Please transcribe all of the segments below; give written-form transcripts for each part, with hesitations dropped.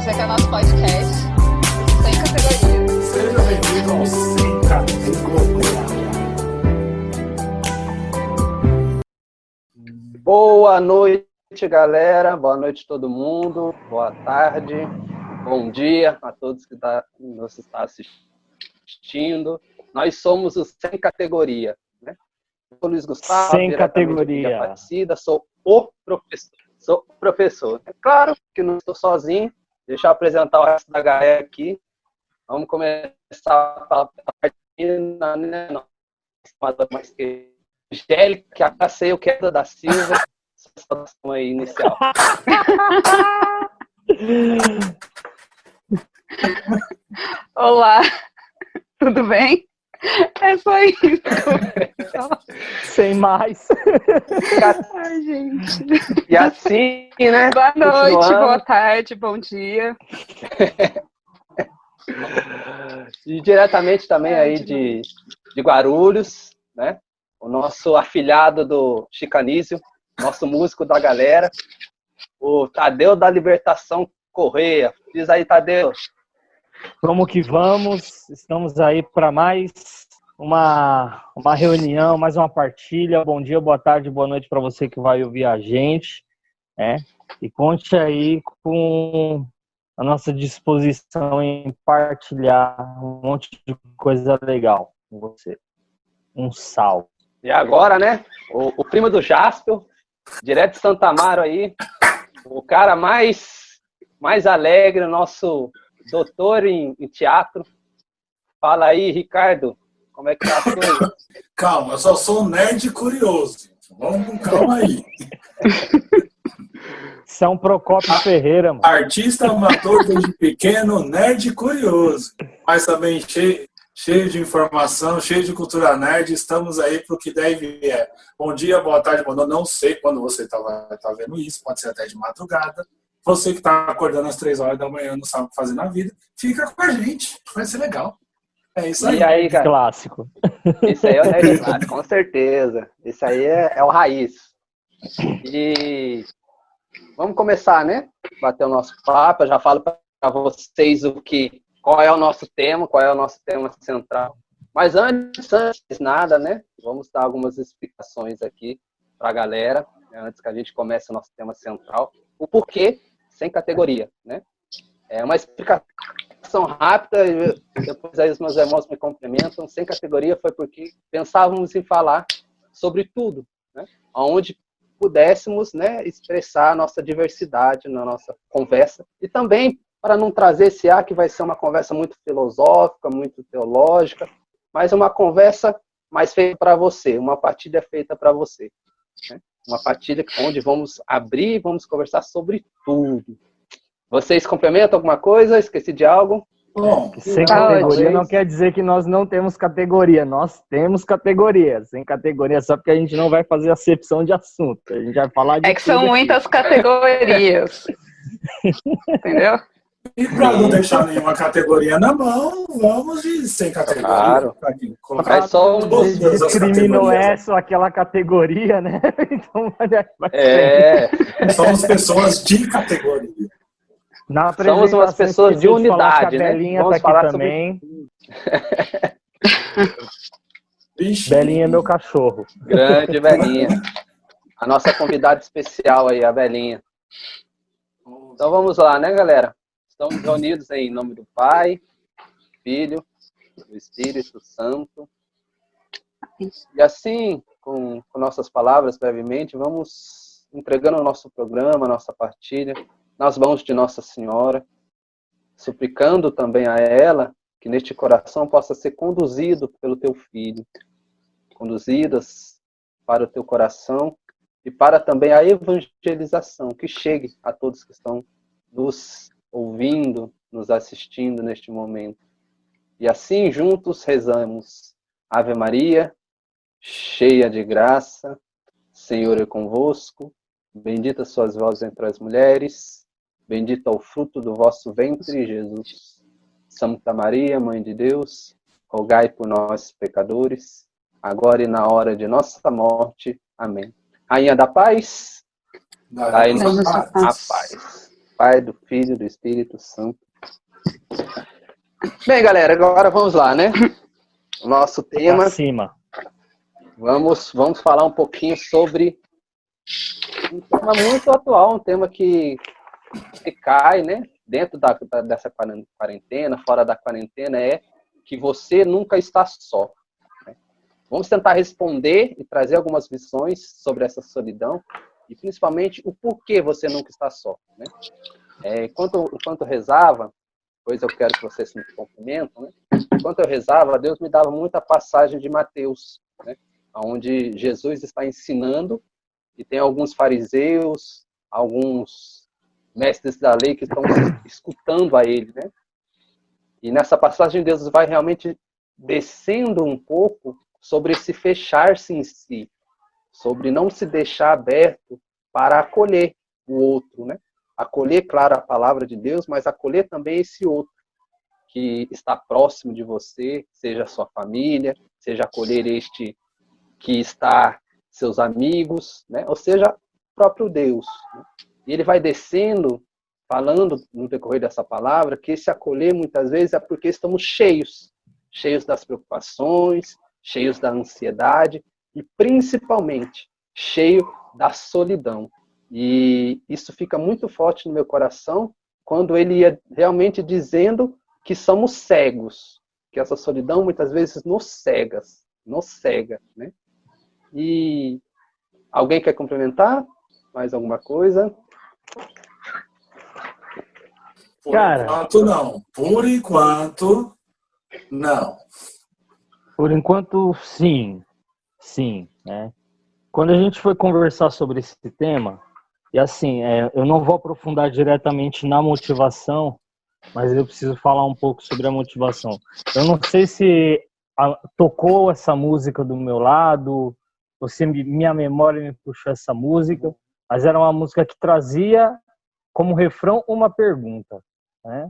esse aqui é o nosso podcast Sem Categoria. Seja bem-vindo ao Sem Categoria. Boa noite, galera. Boa noite todo mundo. Boa tarde. Bom dia a todos que nos estão assistindo. Nós somos o Sem Categoria, né? Eu sou Luiz Gustavo, Sem Categoria. Aparecida, sou o professor. Sou professor. É claro que não estou sozinho. Deixa eu apresentar o resto da galera aqui. Vamos começar a partir mais que Angélica, Aceio Queda da Silva. Saudação aí inicial. Olá, tudo bem? É só isso. Sem mais. Ai, gente. E assim, né? Boa noite, continuando. boa tarde, bom dia. E diretamente também aí de Guarulhos, né? O nosso afilhado do Chicanísio, nosso músico da galera, o Tadeu da Libertação Correia. Diz aí, Tadeu. Vamos que vamos. Estamos aí para mais uma reunião, mais uma partilha. Bom dia, boa tarde, boa noite para você que vai ouvir a gente, né? E conte aí com a nossa disposição em partilhar um monte de coisa legal com você. Um salve. E agora, né? O primo do Jasper, direto de Santa Amaro aí, o cara mais alegre, nosso doutor em teatro. Fala aí, Ricardo, como é que tá as coisas? Calma, eu só sou um nerd curioso. Vamos com calma aí. Isso é um Procópio Ferreira, mano. Artista amador desde pequeno, nerd curioso. Mas também cheio de informação, cheio de cultura nerd. Estamos aí para o que deve é. Bom dia, boa tarde, boa noite. Não sei quando você tá vendo isso, pode ser até de madrugada. Você que está acordando às 3 horas da manhã, não sabe o que fazer na vida, fica com a gente, vai ser legal. É isso aí. E aí, cara? Clássico. Isso aí é o nerd clássico, com certeza. Isso aí é o raiz. E vamos começar, né? Bater o nosso papo. Eu já falo para vocês qual é o nosso tema central. Mas antes de nada, né? Vamos dar algumas explicações aqui para a galera, né, antes que a gente comece o nosso tema central. O porquê sem categoria, né? É uma explicação rápida, depois aí os meus irmãos me complementam. Sem categoria foi porque pensávamos em falar sobre tudo, né? Onde pudéssemos, né, expressar a nossa diversidade na nossa conversa. E também para não trazer esse ar que vai ser uma conversa muito filosófica, muito teológica, mas uma conversa mais feita para você, uma partilha feita para você, né? Uma partilha onde vamos abrir e vamos conversar sobre tudo. Vocês complementam alguma coisa? Esqueci de algo? Bom, Sem categoria não quer dizer que nós não temos categoria. Nós temos categoria. Sem categoria só porque a gente não vai fazer acepção de assunto. A gente vai falar de É que são tudo aqui. muitas categorias. Entendeu? e para não deixar nenhuma categoria na mão, vamos de sem categoria. Claro. Colocar É só todas as Discriminou categorias. essa aquela categoria, né? Então vai Somos pessoas de categoria. Na Somos umas apresentação, pessoas de esqueci falar unidade, que a né? Belinha Vamos tá aqui falar também. Vixe. Belinha é meu cachorro. Grande Belinha. A nossa convidada especial aí, a Belinha. Então vamos lá, né, galera? Estamos reunidos em nome do Pai, Filho, do Espírito Santo. E assim, com nossas palavras brevemente, vamos entregando o nosso programa, a nossa partilha, nas mãos de Nossa Senhora, suplicando também a ela que neste coração possa ser conduzido pelo teu Filho, conduzidas para o teu coração e para também a evangelização, que chegue a todos que estão nos ouvindo, nos assistindo neste momento. E assim juntos rezamos. Ave Maria, cheia de graça, Senhor é convosco, bendita sois vós entre as mulheres, bendito é o fruto do vosso ventre, Jesus. Santa Maria, Mãe de Deus, rogai por nós, pecadores, agora e na hora de nossa morte. Amém. Rainha da paz, dai-nos a paz. Pai, do Filho e do Espírito Santo. Bem, galera, agora vamos lá, né? O nosso tema. Pra cima. Vamos falar um pouquinho sobre um tema muito atual, um tema que cai, né? Dentro dessa quarentena, fora da quarentena, é que você nunca está só. Né? Vamos tentar responder e trazer algumas visões sobre essa solidão e principalmente o porquê você nunca está só. Né? Enquanto eu rezava, pois eu quero que vocês me cumprimentam, né? Enquanto eu rezava, Deus me dava muita passagem de Mateus, né? Onde Jesus está ensinando e tem alguns fariseus, alguns mestres da lei que estão escutando a ele, né? E nessa passagem Deus vai realmente descendo um pouco sobre esse fechar-se em si, sobre não se deixar aberto para acolher o outro, né? Acolher, claro, a palavra de Deus, mas acolher também esse outro que está próximo de você, seja a sua família, seja acolher este que está seus amigos, né? Ou seja, próprio Deus. Né? E ele vai descendo, falando no decorrer dessa palavra, que esse acolher muitas vezes é porque estamos cheios das preocupações, cheios da ansiedade e principalmente cheio da solidão. E isso fica muito forte no meu coração quando ele ia realmente dizendo que somos cegos, que essa solidão muitas vezes nos cega, né? E alguém quer complementar? Mais alguma coisa? Por enquanto, não. Por enquanto, não. Por enquanto, sim. Sim, né? Quando a gente foi conversar sobre esse tema, e assim, eu não vou aprofundar diretamente na motivação, mas eu preciso falar um pouco sobre a motivação. Eu não sei se tocou essa música do meu lado, ou se minha memória me puxou essa música, mas era uma música que trazia como refrão uma pergunta, né?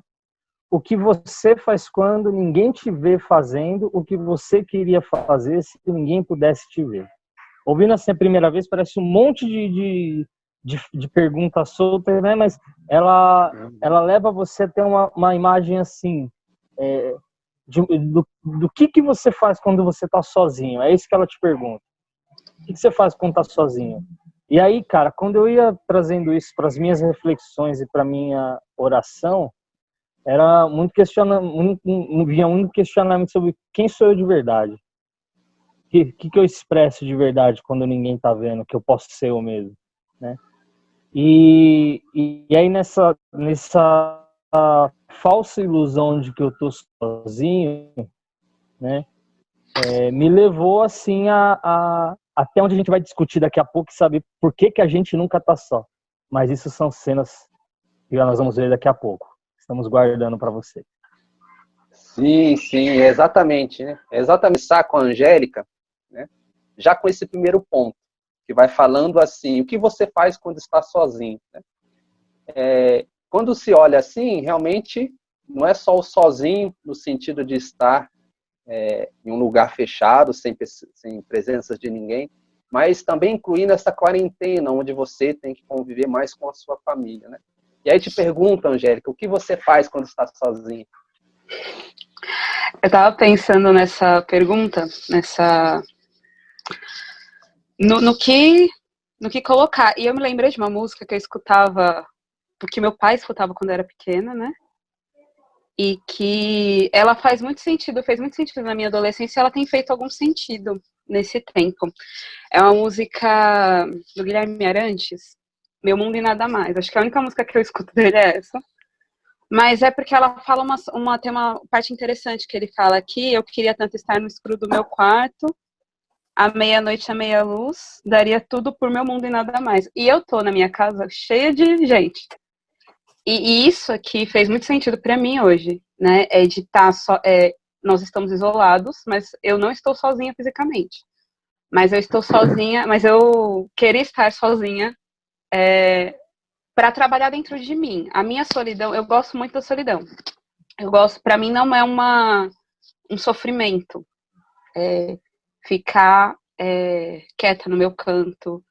O que você faz quando ninguém te vê fazendo o que você queria fazer se ninguém pudesse te ver? Ouvindo assim a primeira vez, parece um monte de perguntas soltas, né? Mas ela leva você a ter uma imagem assim, do que você faz quando você está sozinho. É isso que ela te pergunta. O que você faz quando está sozinho? E aí, cara, quando eu ia trazendo isso para as minhas reflexões e para minha oração, era muito vinha muito questionamento sobre quem sou eu de verdade. O que eu expresso de verdade quando ninguém está vendo, que eu posso ser eu mesmo, né? E aí nessa falsa ilusão de que eu tô sozinho, né? Me levou assim até onde a gente vai discutir daqui a pouco e saber por que a gente nunca tá só. Mas isso são cenas que nós vamos ver daqui a pouco. Estamos guardando para você. Sim, exatamente, né? Exatamente, com a Angélica, né? Já com esse primeiro ponto, que vai falando assim, o que você faz quando está sozinho, né? Quando se olha assim, realmente não é só o sozinho no sentido de estar em um lugar fechado, sem presença de ninguém, mas também incluindo essa quarentena, onde você tem que conviver mais com a sua família, né? E aí te pergunta, Angélica, o que você faz quando está sozinha? Eu estava pensando nessa pergunta, no que colocar. E eu me lembrei de uma música que eu escutava, porque meu pai escutava quando eu era pequena, né? E que ela fez muito sentido na minha adolescência, e ela tem feito algum sentido nesse tempo. É uma música do Guilherme Arantes, Meu Mundo e Nada Mais. Acho que a única música que eu escuto dele é essa. Mas é porque ela fala tem uma parte interessante que ele fala aqui: eu queria tanto estar no escuro do meu quarto, à meia-noite, à meia-luz, daria tudo por meu mundo e nada mais. E eu tô na minha casa cheia de gente. E isso aqui fez muito sentido para mim hoje, né? De estar nós estamos isolados, mas eu não estou sozinha fisicamente. Mas eu estou sozinha, mas eu queria estar sozinha para trabalhar dentro de mim. A minha solidão, eu gosto muito da solidão. Para mim não é um sofrimento ficar quieta no meu canto,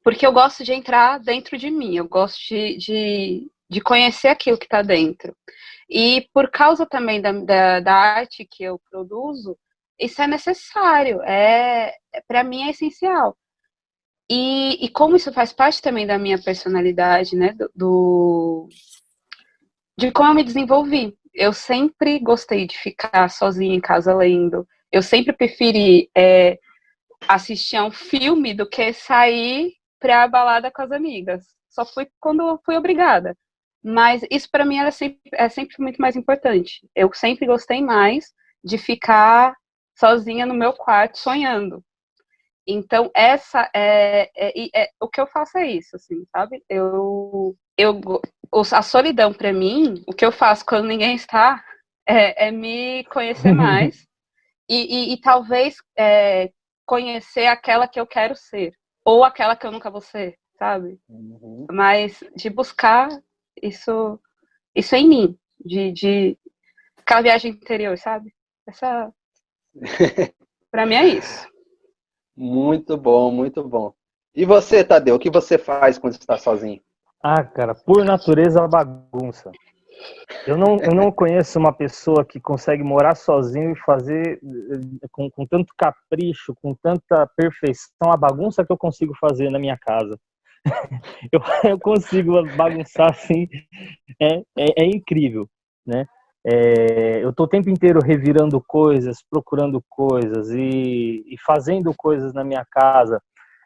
porque eu gosto de entrar dentro de mim, eu gosto de conhecer aquilo que está dentro. E por causa também da arte que eu produzo, isso é necessário, para mim é essencial. E como isso faz parte também da minha personalidade, né, de como eu me desenvolvi. Eu sempre gostei de ficar sozinha em casa lendo. Eu sempre preferi assistir a um filme do que sair pra balada com as amigas. Só fui quando eu fui obrigada. Mas isso para mim é sempre muito mais importante. Eu sempre gostei mais de ficar sozinha no meu quarto sonhando. Então, o que eu faço é isso, assim, sabe? A solidão para mim, o que eu faço quando ninguém está, é me conhecer mais e talvez conhecer aquela que eu quero ser, ou aquela que eu nunca vou ser, sabe? Uhum. Mas de buscar isso em mim, de aquela viagem interior, sabe? Para mim é isso. Muito bom, muito bom. E você, Tadeu, o que você faz quando está sozinho? Ah, cara, por natureza, bagunça. Eu não conheço uma pessoa que consegue morar sozinho e fazer com tanto capricho, com tanta perfeição, a bagunça que eu consigo fazer na minha casa. Eu consigo bagunçar assim, é incrível, né? Eu tô o tempo inteiro revirando coisas, procurando coisas e fazendo coisas na minha casa.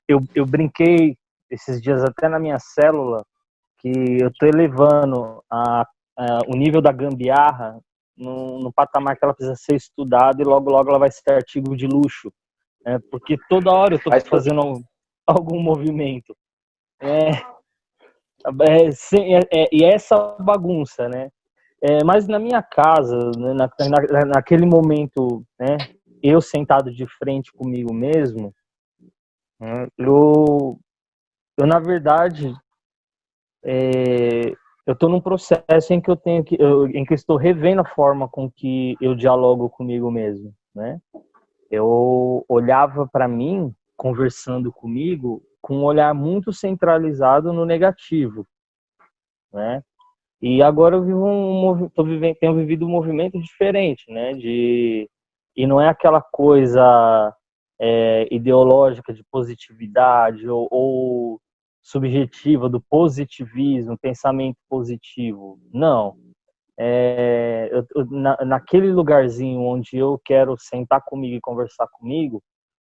Eu brinquei esses dias até na minha célula que eu tô elevando o nível da gambiarra no patamar que ela precisa ser estudada e logo logo ela vai ser artigo de luxo, né? Porque toda hora eu tô fazendo algum movimento. E essa bagunça, né? Mas na minha casa, né, naquele momento, né, eu sentado de frente comigo mesmo, né, eu na verdade, eu estou num processo em que em que eu estou revendo a forma com que eu dialogo comigo mesmo, né? Eu olhava para mim, conversando comigo, com um olhar muito centralizado no negativo, né? E agora eu tenho vivido um movimento diferente, né? E não é aquela coisa ideológica de positividade ou subjetiva do positivismo, pensamento positivo. Não. Naquele lugarzinho onde eu quero sentar comigo e conversar comigo,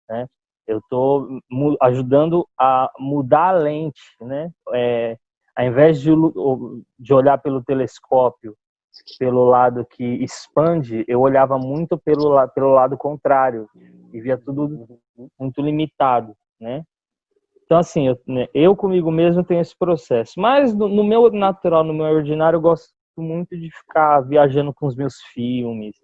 né? Eu estou ajudando a mudar a lente, né? Ao invés de olhar pelo telescópio, pelo lado que expande, eu olhava muito pelo lado contrário e via tudo muito limitado, né? Então, assim, eu comigo mesmo tenho esse processo. Mas no meu natural, no meu ordinário, eu gosto muito de ficar viajando com os meus filmes.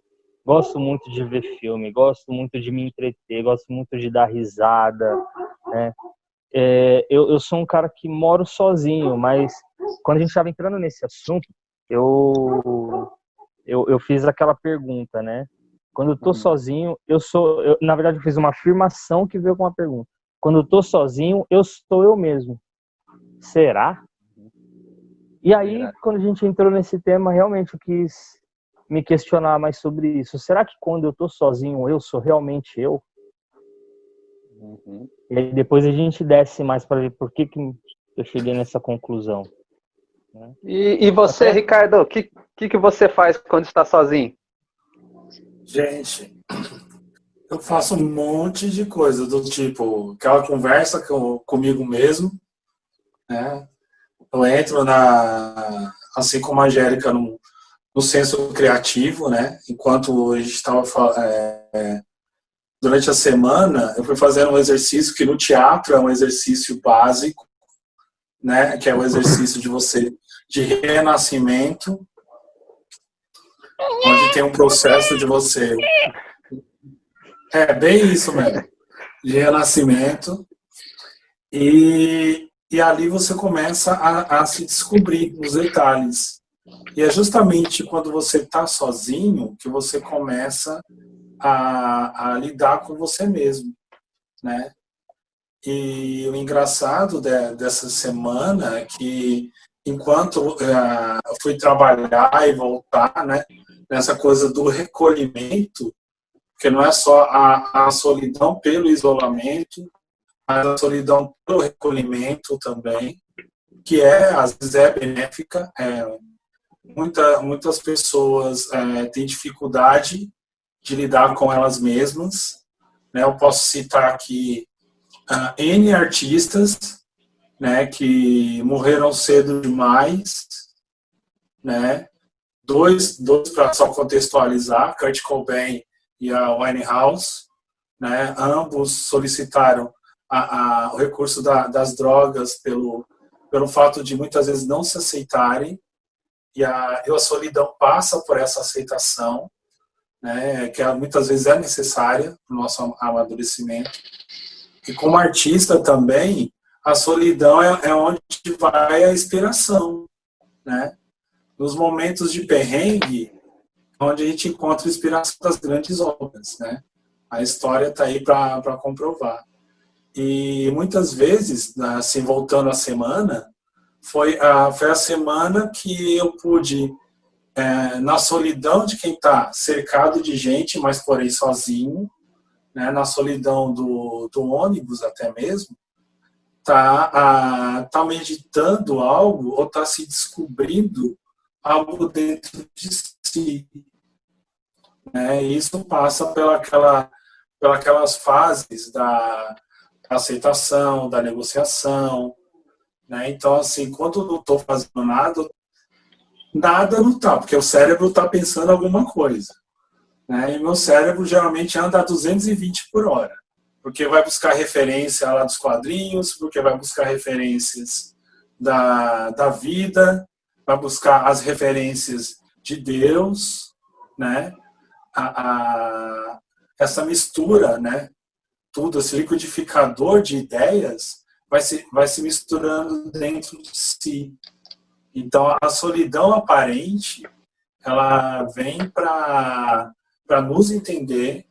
Gosto muito de ver filme, gosto muito de me entreter, gosto muito de dar risada, né? Eu sou um cara que moro sozinho, mas quando a gente estava entrando nesse assunto, eu fiz aquela pergunta, né? Quando eu tô sozinho, na verdade, eu fiz uma afirmação que veio com uma pergunta. Quando eu tô sozinho, eu sou eu mesmo. Será? E aí, quando a gente entrou nesse tema, realmente eu quis me questionar mais sobre isso. Será que quando eu tô sozinho, eu sou realmente eu? Uhum. E aí depois a gente desce mais para ver por que eu cheguei nessa conclusão. Né? E você, Ricardo, o que você faz quando está sozinho? Gente, eu faço um monte de coisa, do tipo, aquela conversa comigo mesmo, né? Eu entro assim como a Angélica, no senso criativo, né? Enquanto a gente estava durante a semana, eu fui fazendo um exercício que no teatro é um exercício básico, né? Que é o exercício de renascimento, onde tem um processo de você... bem isso mesmo. De renascimento. E ali você começa a se descobrir nos detalhes. E é justamente quando você está sozinho que você começa a lidar com você mesmo, né? E o engraçado dessa semana é que, enquanto eu fui trabalhar e voltar, né, nessa coisa do recolhimento, porque não é só a solidão pelo isolamento, mas a solidão pelo recolhimento também, que às vezes é benéfica. Muitas pessoas têm dificuldade de lidar com elas mesmas, né? Eu posso citar aqui N artistas, né, que morreram cedo demais, né? Dois para só contextualizar, Kurt Cobain e a Winehouse, né? Ambos solicitaram o recurso das drogas pelo fato de muitas vezes não se aceitarem, e a solidão passa por essa aceitação, né, que muitas vezes é necessária para o nosso amadurecimento. E como artista também, a solidão é onde vai a inspiração, né? Nos momentos de perrengue, onde a gente encontra a inspiração das grandes obras, né? A história está aí para comprovar. E muitas vezes, assim, voltando à semana, foi a semana que eu pude, na solidão de quem está cercado de gente, mas porém sozinho, né, na solidão do ônibus até mesmo, tá meditando algo ou tá se descobrindo algo dentro de si, né? E isso passa pelas fases da aceitação, da negociação, né? Então, assim, quando eu não estou fazendo nada não está, porque o cérebro está pensando alguma coisa, né? E meu cérebro geralmente anda a 220 por hora, porque vai buscar referência lá dos quadrinhos, porque vai buscar referências da vida, vai buscar as referências de Deus, né? Essa mistura, né? Tudo, esse liquidificador de ideias vai se misturando dentro de si. Então, a solidão aparente, ela vem para nos entender,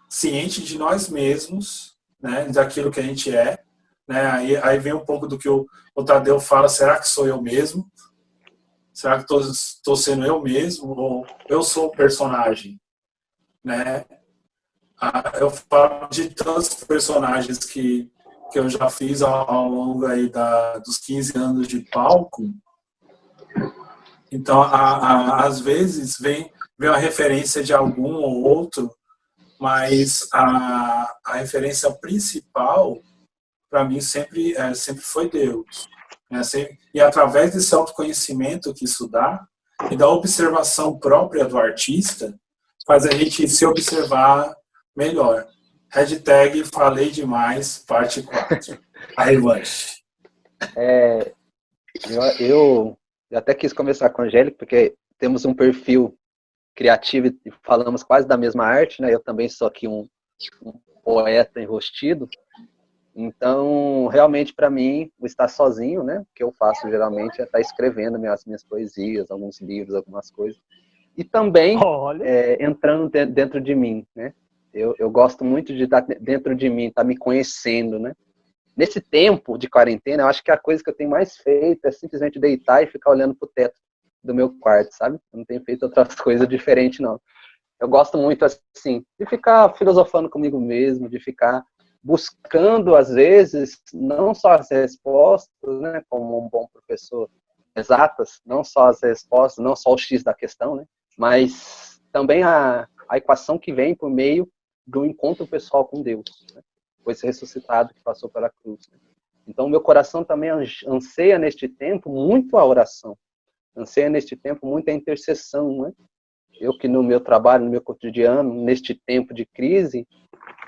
ciente de nós mesmos, né, daquilo que a gente é, né? Aí vem um pouco do que o Tadeu fala: será que sou eu mesmo? Será que estou sendo eu mesmo? Ou eu sou o personagem? Né? Eu falo de tantos personagens que eu já fiz ao longo aí dos 15 anos de palco. Então, às vezes, vem a referência de algum ou outro, mas a referência principal, para mim, sempre foi Deus. Né? E através desse autoconhecimento que isso dá, e da observação própria do artista, faz a gente se observar melhor. Hashtag falei demais, parte 4. A revanche. Eu até quis conversar com a Angélica, porque temos um perfil criativo e falamos quase da mesma arte, né? Eu também sou aqui um poeta enrostido. Então, realmente, para mim, o estar sozinho, né? O que eu faço geralmente é estar escrevendo as minhas poesias, alguns livros, algumas coisas. E também entrando dentro de mim, né? Eu gosto muito de estar dentro de mim, estar me conhecendo, né? Nesse tempo de quarentena, eu acho que a coisa que eu tenho mais feito é simplesmente deitar e ficar olhando pro teto do meu quarto, sabe? Eu não tenho feito outras coisas diferentes, não. Eu gosto muito, assim, de ficar filosofando comigo mesmo, de ficar buscando, às vezes, não só as respostas, né? Como um bom professor, exatas, não só as respostas, não só o X da questão, né? Mas também a equação que vem por meio do encontro pessoal com Deus, né? Foi esse ressuscitado que passou pela cruz. Né? Então, meu coração também anseia neste tempo muito a oração, anseia neste tempo muito a intercessão. Né? Eu que no meu trabalho, no meu cotidiano, neste tempo de crise,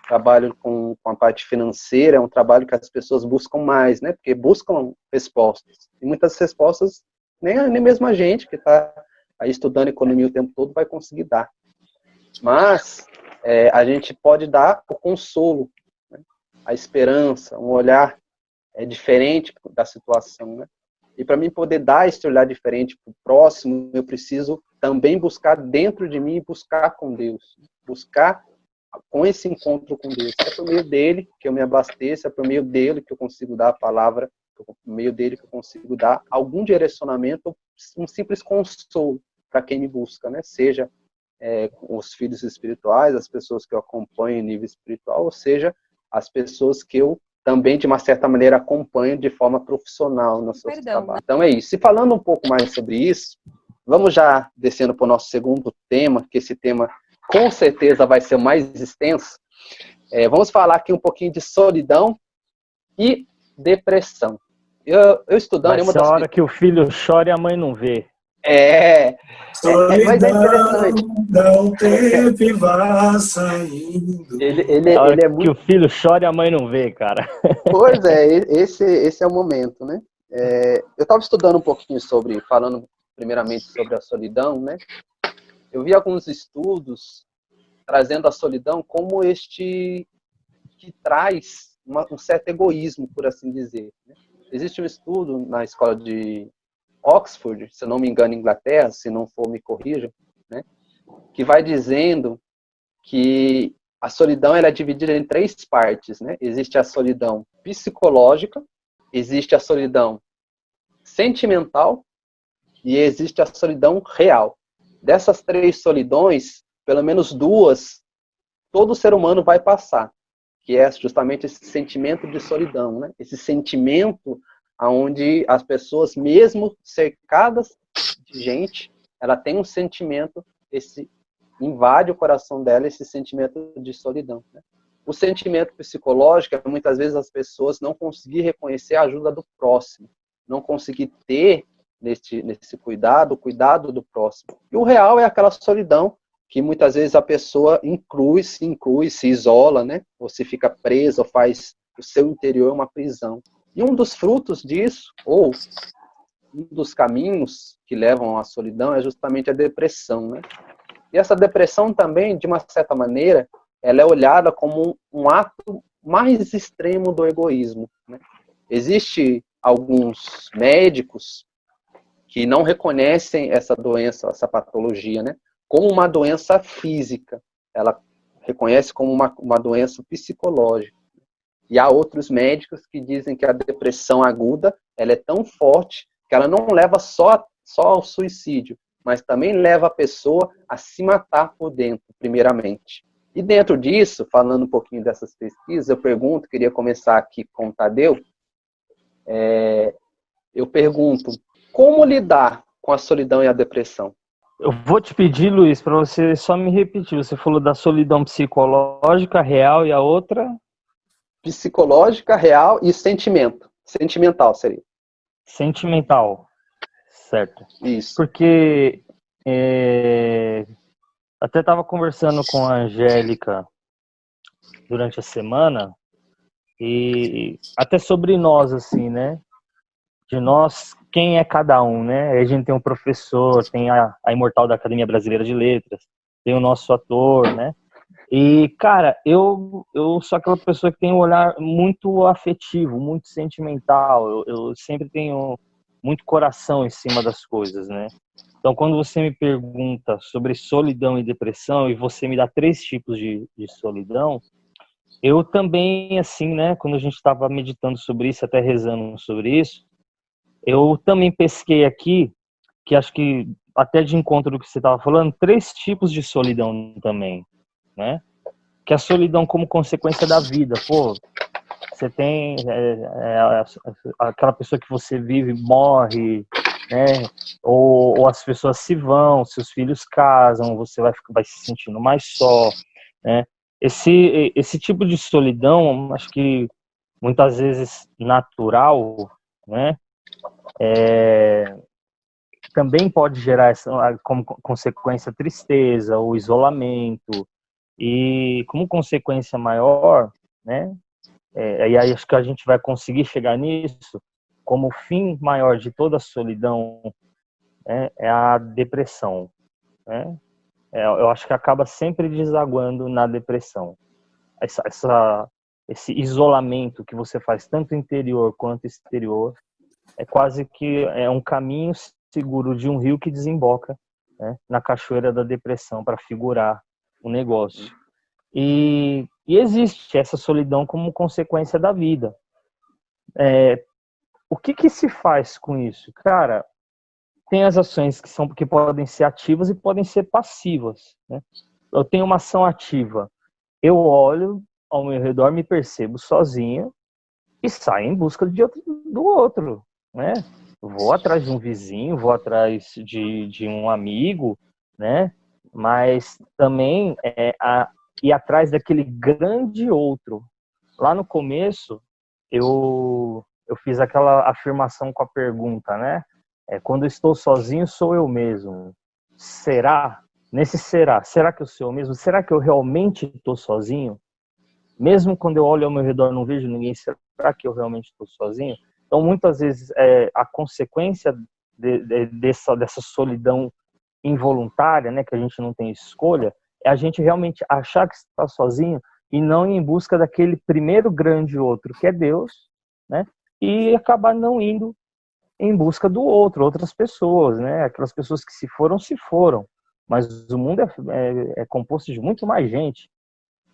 trabalho com a parte financeira, é um trabalho que as pessoas buscam mais, né? Porque buscam respostas. E muitas respostas nem mesmo a gente que está aí estudando economia o tempo todo vai conseguir dar. Mas a gente pode dar o consolo, né? A esperança, um olhar diferente da situação. Né? E para mim poder dar esse olhar diferente para o próximo, eu preciso também buscar dentro de mim e buscar com Deus. Buscar com esse encontro com Deus. É por meio dele que eu me abasteço, é por meio dele que eu consigo dar a palavra, é por meio dele que eu consigo dar algum direcionamento, um simples consolo para quem me busca, né? Seja os filhos espirituais, as pessoas que eu acompanho em nível espiritual, ou seja, as pessoas que eu também, de uma certa maneira, acompanho de forma profissional no seu trabalho. Então é isso. E falando um pouco mais sobre isso, vamos já descendo para o nosso segundo tema, que esse tema com certeza vai ser mais extenso. Vamos falar aqui um pouquinho de solidão e depressão. Eu estudando... Vai ser a hora que o filho chora e a mãe não vê. Solidão, mas é interessante. não teve vá saindo. Ele é muito... que o filho chora e a mãe não vê, cara. Pois é, esse é o momento, né? Eu estava estudando um pouquinho falando primeiramente sobre a solidão, né? Eu vi alguns estudos trazendo a solidão como que traz um certo egoísmo, por assim dizer, né? Existe um estudo na escola de Oxford, se eu não me engano, Inglaterra, se não for, me corrijam, né? Que vai dizendo que a solidão ela é dividida em 3 partes, né? Existe a solidão psicológica, existe a solidão sentimental e existe a solidão real. Dessas 3 solidões, pelo menos 2, todo ser humano vai passar, que é justamente esse sentimento de solidão, né? Esse sentimento onde as pessoas, mesmo cercadas de gente, ela tem um sentimento, invade o coração dela esse sentimento de solidão, né? O sentimento psicológico é muitas vezes as pessoas não conseguir reconhecer a ajuda do próximo, não conseguir ter nesse cuidado, o cuidado do próximo. E o real é aquela solidão que muitas vezes a pessoa se inclui, se isola, né? Ou se fica presa, ou faz o seu interior uma prisão. E um dos frutos disso, ou um dos caminhos que levam à solidão é justamente a depressão, né? E essa depressão também, de uma certa maneira, ela é olhada como um ato mais extremo do egoísmo, né? Existem alguns médicos que não reconhecem essa doença, essa patologia, né, como uma doença física. Ela reconhece como uma doença psicológica. E há outros médicos que dizem que a depressão aguda ela é tão forte que ela não leva só ao suicídio, mas também leva a pessoa a se matar por dentro, primeiramente. E dentro disso, falando um pouquinho dessas pesquisas, queria começar aqui com o Tadeu, eu pergunto, como lidar com a solidão e a depressão? Eu vou te pedir, Luiz, para você só me repetir. Você falou da solidão psicológica, real, e a outra? Psicológica, real e sentimento. Sentimental seria. Sentimental, certo. Isso. Porque até estava conversando com a Angélica durante a semana, e até sobre nós, assim, né? De nós, quem é cada um, né? A gente tem um professor, tem a imortal da Academia Brasileira de Letras, tem o nosso ator, né? E, cara, eu sou aquela pessoa que tem um olhar muito afetivo, muito sentimental. Eu sempre tenho muito coração em cima das coisas, né? Então, quando você me pergunta sobre solidão e depressão, e você me dá 3 tipos de solidão, eu também, assim, né? Quando a gente estava meditando sobre isso, até rezando sobre isso, eu também pesquei aqui, que acho que até de encontro do que você estava falando, 3 tipos de solidão também, né? Que é a solidão como consequência da vida. Pô, você tem aquela pessoa que você vive, morre, né? Ou as pessoas se vão, seus filhos casam, você vai se sentindo mais só, né? Esse tipo de solidão, acho que muitas vezes natural, né? Também pode gerar como consequência tristeza, ou isolamento, e como consequência maior, né? E aí acho que a gente vai conseguir chegar nisso, como fim maior de toda a solidão, né, é a depressão, né? Eu acho que acaba sempre desaguando na depressão. Esse isolamento que você faz tanto interior quanto exterior é quase que um caminho seguro de um rio que desemboca, né, na cachoeira da depressão, para figurar o negócio. E existe essa solidão como consequência da vida. O que se faz com isso? Cara, tem as ações que podem ser ativas e podem ser passivas, né? Eu tenho uma ação ativa. Eu olho ao meu redor, me percebo sozinho e saio em busca do outro, né? Vou atrás de um vizinho, vou atrás de um amigo, né? Mas também ir atrás daquele grande outro. Lá no começo, eu fiz aquela afirmação com a pergunta, né? Quando eu estou sozinho, sou eu mesmo. Será? Nesse será que eu sou eu mesmo? Será que eu realmente estou sozinho? Mesmo quando eu olho ao meu redor e não vejo ninguém, será que eu realmente estou sozinho? Então, muitas vezes, a consequência dessa solidão involuntária, né, que a gente não tem escolha, é a gente realmente achar que está sozinho e não ir em busca daquele primeiro grande outro, que é Deus, né, e acabar não indo em busca do outro, outras pessoas, né, aquelas pessoas que se foram, mas o mundo é composto de muito mais gente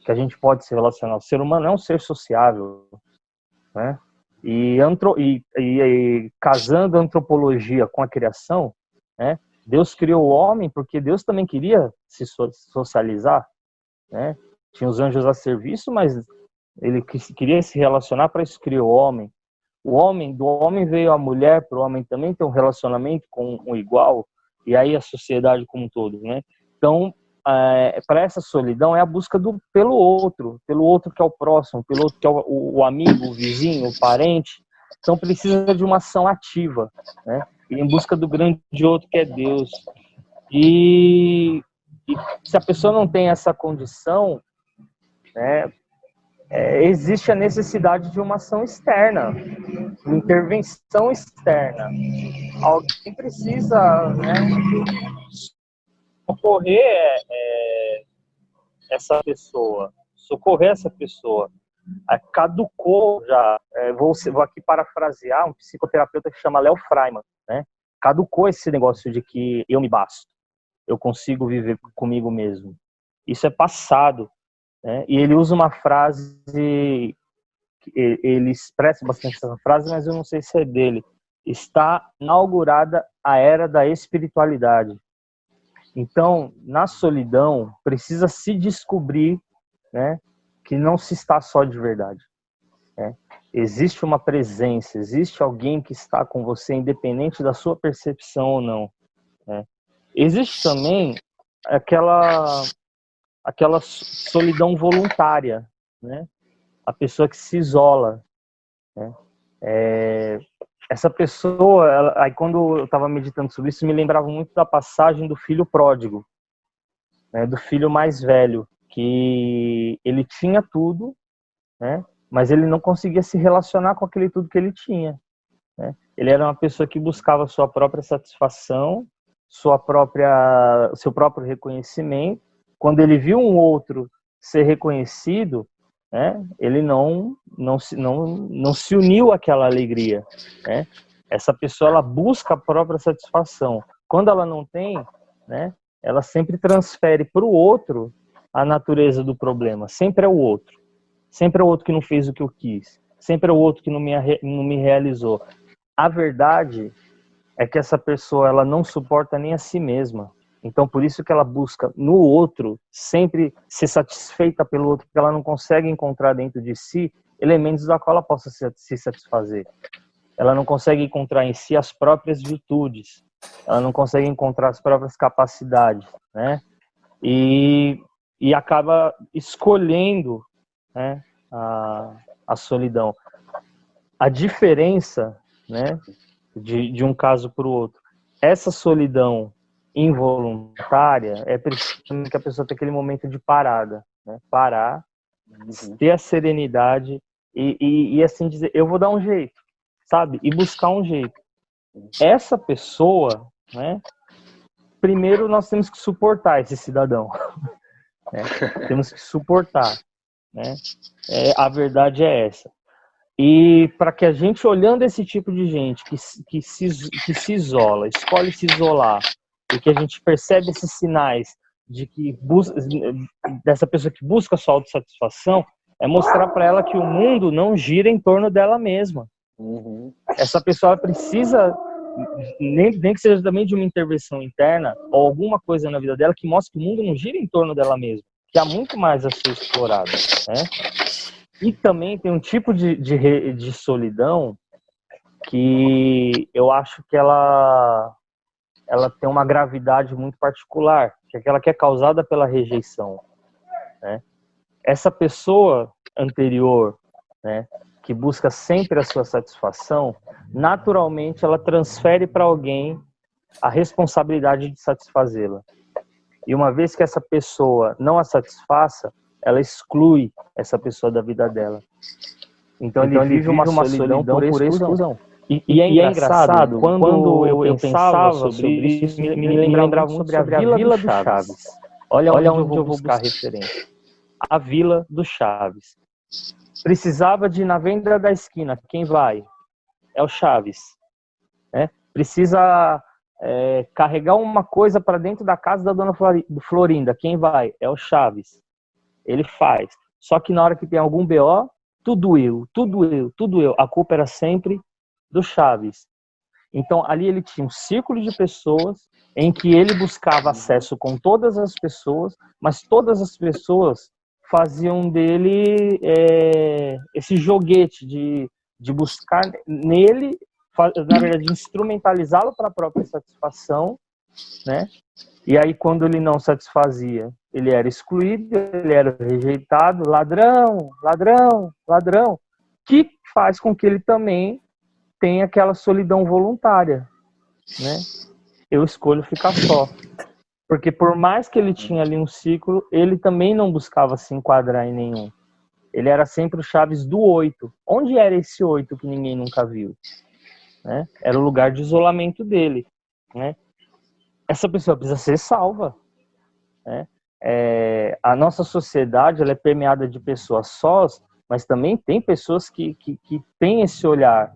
que a gente pode se relacionar. O ser humano é um ser sociável, né? E casando a antropologia com a criação, né? Deus criou o homem porque Deus também queria se socializar, né? Tinha os anjos a serviço, mas ele queria se relacionar, para isso criou o homem. Do homem veio a mulher, para o homem também ter um relacionamento com o igual, e aí a sociedade como um todo, né? Então, para essa solidão é a busca pelo outro que é o próximo, pelo outro que é o amigo, o vizinho, o parente. Então precisa de uma ação ativa, né? E em busca do grande outro que é Deus. E se a pessoa não tem essa condição, né, existe a necessidade de uma ação externa, uma intervenção externa. Alguém precisa, né, socorrer essa pessoa. Caducou já, vou aqui parafrasear um psicoterapeuta que chama Léo Freiman, né? Caducou esse negócio de que eu me basto, eu consigo viver comigo mesmo. Isso é passado, né? E ele usa uma frase, ele expressa bastante essa frase, mas eu não sei se é dele. Está inaugurada a era da espiritualidade. Então, na solidão, precisa se descobrir, né, que não se está só de verdade. Né? Existe uma presença, existe alguém que está com você, independente da sua percepção ou não. Né? Existe também aquela solidão voluntária, né? A pessoa que se isola. Né? Essa pessoa, aí quando eu estava meditando sobre isso, me lembrava muito da passagem do filho pródigo, né, do filho mais velho, que ele tinha tudo, né, mas ele não conseguia se relacionar com aquele tudo que ele tinha. Né? Ele era uma pessoa que buscava sua própria satisfação, seu próprio reconhecimento. Quando ele viu um outro ser reconhecido, né, ele não se uniu àquela alegria. Né? Essa pessoa, ela busca a própria satisfação. Quando ela não tem, né, ela sempre transfere para o outro a natureza do problema. Sempre é o outro. Sempre é o outro que não fez o que eu quis. Sempre é o outro que não me realizou. A verdade é que essa pessoa, ela não suporta nem a si mesma. Então, por isso que ela busca no outro sempre ser satisfeita pelo outro, porque ela não consegue encontrar dentro de si elementos da qual ela possa se satisfazer. Ela não consegue encontrar em si as próprias virtudes. Ela não consegue encontrar as próprias capacidades, né? E acaba escolhendo, né, a solidão. A diferença, né, de um caso para o outro, essa solidão involuntária é preciso que a pessoa tenha aquele momento de parada, né? Parar, ter a serenidade e assim dizer, eu vou dar um jeito, sabe? E buscar um jeito. Essa pessoa, né? Primeiro nós temos que suportar esse cidadão, né? Temos que suportar, né? A verdade é essa. E para que a gente, olhando esse tipo de gente que se isola, escolhe se isolar, e que a gente percebe esses sinais dessa pessoa que busca sua autossatisfação é mostrar para ela que o mundo não gira em torno dela mesma. Uhum. Essa pessoa precisa, nem que seja também de uma intervenção interna ou alguma coisa na vida dela que mostre que o mundo não gira em torno dela mesma, que há muito mais a ser explorado, né? E também tem um tipo de solidão que eu acho que ela tem uma gravidade muito particular, que é aquela que é causada pela rejeição, né? Essa pessoa anterior, né, que busca sempre a sua satisfação, naturalmente ela transfere para alguém a responsabilidade de satisfazê-la. E uma vez que essa pessoa não a satisfaça, ela exclui essa pessoa da vida dela. Então ele vive uma solidão por exclusão. E é engraçado, quando eu pensava sobre isso, me lembrava muito sobre a Vila do Chaves. Olha onde eu vou buscar a referência. A Vila do Chaves. Precisava de ir na venda da esquina. Quem vai? É o Chaves. Né? Precisa carregar uma coisa para dentro da casa da dona Florinda. Quem vai? É o Chaves. Ele faz. Só que na hora que tem algum BO, tudo eu. A culpa era sempre do Chaves. Então ali ele tinha um círculo de pessoas em que ele buscava acesso com todas as pessoas, mas todas as pessoas faziam dele esse joguete de buscar nele, na verdade, instrumentalizá-lo para a própria satisfação, né? E aí, quando ele não satisfazia, ele era excluído, ele era rejeitado, ladrão, que faz com que ele também tenha aquela solidão voluntária, né? Eu escolho ficar só. Porque por mais que ele tinha ali um ciclo, ele também não buscava se enquadrar em nenhum. Ele era sempre o Chaves do 8. Onde era esse 8 que ninguém nunca viu? Né? Era o lugar de isolamento dele. Né? Essa pessoa precisa ser salva. Né? A nossa sociedade ela é permeada de pessoas sós, mas também tem pessoas que têm esse olhar,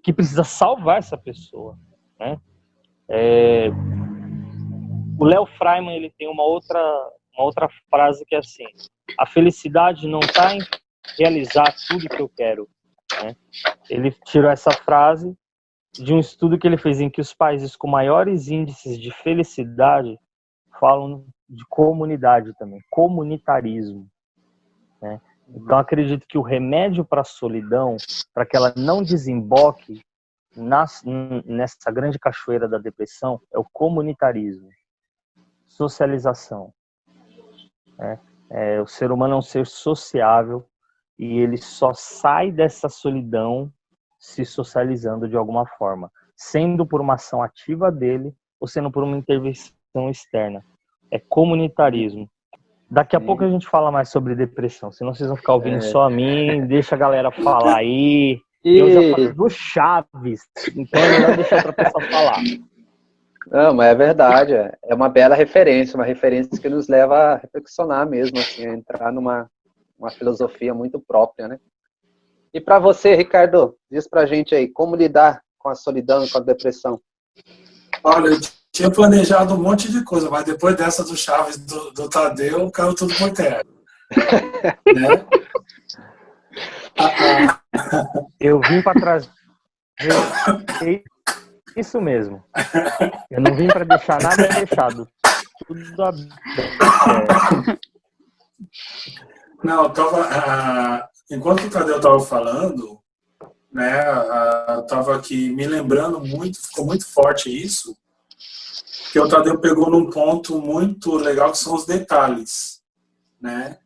que precisa salvar essa pessoa. Né? O Léo Freiman ele tem uma outra frase que é assim: a felicidade não está em realizar tudo que eu quero. Né? Ele tirou essa frase de um estudo que ele fez em que os países com maiores índices de felicidade falam de comunidade também, comunitarismo. Né? Então acredito que o remédio para a solidão, para que ela não desemboque nessa grande cachoeira da depressão, é o comunitarismo. Socialização. O ser humano é um ser sociável e ele só sai dessa solidão se socializando de alguma forma, sendo por uma ação ativa dele ou sendo por uma intervenção externa. É comunitarismo. Daqui a pouco a gente fala mais sobre depressão, senão vocês vão ficar ouvindo só a mim, deixa a galera falar aí. Eu já falei do Chaves, então é melhor deixar outra pessoa falar. Não, mas é verdade, é uma bela referência, uma referência que nos leva a reflexionar mesmo, assim, a entrar numa filosofia muito própria, né? E para você, Ricardo, diz pra gente aí, como lidar com a solidão e com a depressão? Olha, eu tinha planejado um monte de coisa, mas depois dessa do Chaves, do Tadeu, caiu tudo por terra. Né? Eu vim para trazer isso mesmo. Eu não vim para deixar nada deixado. Tudo aberto. Não, enquanto o Tadeu estava falando, né, eu estava aqui me lembrando muito, ficou muito forte isso, que o Tadeu pegou num ponto muito legal, que são os detalhes, né?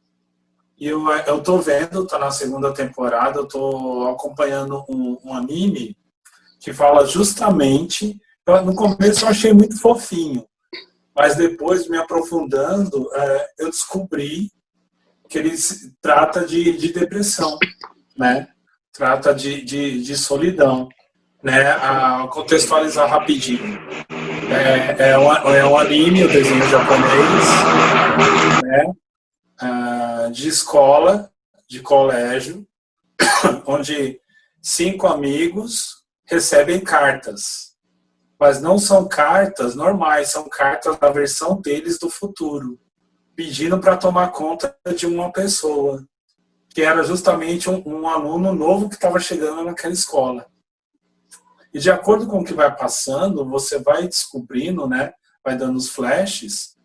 E eu tô vendo, tá na segunda temporada, eu tô acompanhando um anime que fala justamente, no começo eu achei muito fofinho, mas depois, me aprofundando, eu descobri que ele trata de depressão, né? Trata de solidão, né? Contextualizar rapidinho. É um anime, o desenho japonês, né? De escola, de colégio, onde 5 amigos recebem cartas, Mas não são cartas normais, são cartas da versão deles do futuro, pedindo para tomar conta de uma pessoa, que era justamente um aluno novo que estava chegando naquela escola. E de acordo com o que vai passando, você vai descobrindo, né, vai dando os flashes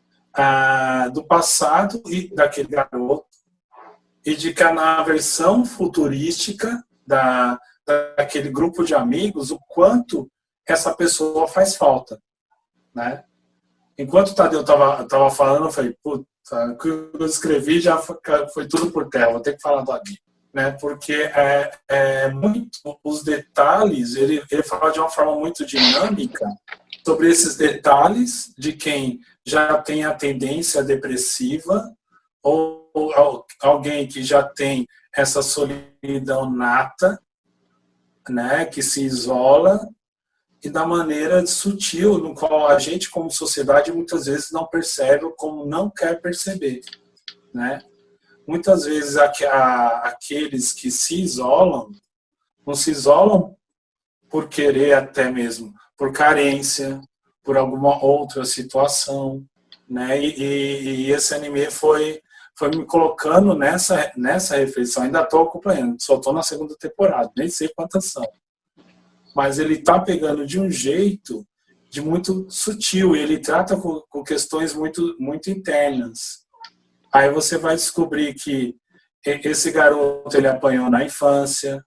do passado e daquele garoto, e de que na versão futurística daquele grupo de amigos, o quanto essa pessoa faz falta, né? Enquanto o Tadeu estava falando, eu falei, puta, o que eu escrevi já foi tudo por terra, vou ter que falar do Agui, né? Porque muito os detalhes, ele fala de uma forma muito dinâmica sobre esses detalhes de quem já tem a tendência depressiva ou alguém que já tem essa solidão nata, né, que se isola, e da maneira sutil no qual a gente, como sociedade, muitas vezes não percebe ou como não quer perceber, né? Muitas vezes aqueles que se isolam, não se isolam por querer até mesmo, por carência, por alguma outra situação, né? E esse anime foi me colocando nessa reflexão. Ainda estou acompanhando, só estou na segunda temporada, nem sei quantas são. Mas ele está pegando de um jeito de muito sutil, e ele trata com questões muito, muito internas. Aí você vai descobrir que esse garoto ele apanhou na infância,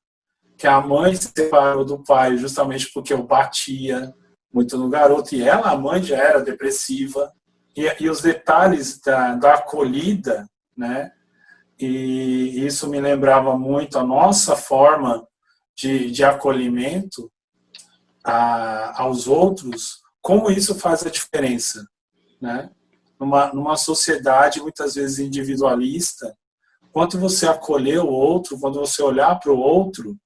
que a mãe se separou do pai justamente porque eu batia muito no garoto, e ela, a mãe, já era depressiva, e os detalhes da acolhida, né? E isso me lembrava muito a nossa forma de acolhimento aos outros, como isso faz a diferença, né? Numa sociedade muitas vezes individualista, quanto você acolher o outro, quando você olhar para o outro,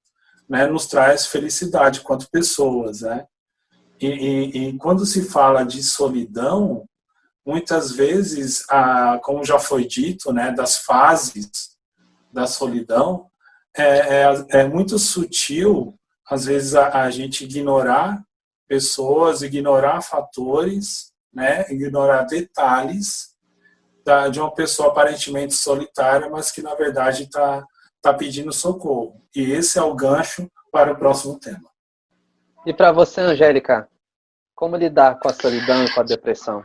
né, nos traz felicidade quanto pessoas, né? E quando se fala de solidão, muitas vezes, como já foi dito, né, das fases da solidão, é muito sutil, às vezes, a gente ignorar pessoas, ignorar fatores, né, ignorar detalhes de uma pessoa aparentemente solitária, mas que, na verdade, está pedindo socorro. E esse é o gancho para o próximo tema. E para você, Angélica, como lidar com a solidão e com a depressão?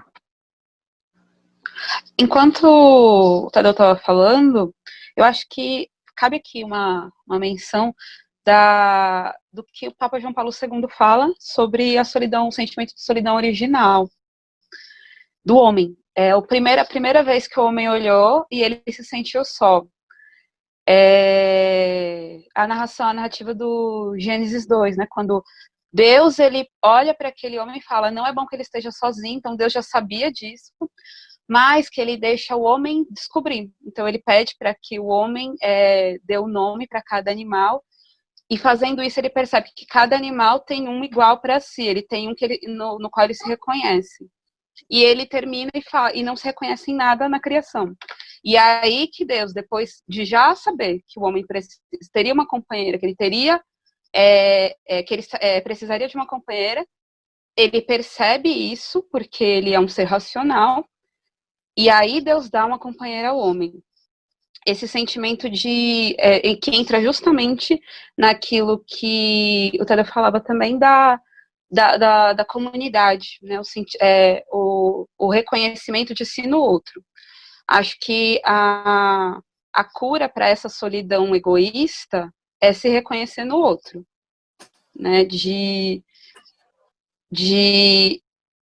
Enquanto o Tadeu estava falando, eu acho que cabe aqui uma menção do que o Papa João Paulo II fala sobre a solidão, o sentimento de solidão original do homem. É a primeira vez que o homem olhou e ele se sentiu só. A narrativa do Gênesis 2, né? Quando Deus ele olha para aquele homem e fala, não é bom que ele esteja sozinho, então Deus já sabia disso, mas que ele deixa o homem descobrir. Então ele pede para que o homem dê o nome para cada animal, e fazendo isso ele percebe que cada animal tem um igual para si, ele tem um no qual ele se reconhece. E ele termina e não se reconhece em nada na criação. E aí que Deus, depois de já saber que o homem teria uma companheira, que ele teria, que ele precisaria de uma companheira, ele percebe isso, porque ele é um ser racional, e aí Deus dá uma companheira ao homem. Esse sentimento que entra justamente naquilo que o Tadeu falava também da comunidade, né? O reconhecimento de si no outro. Acho que a cura para essa solidão egoísta é se reconhecer no outro, né? De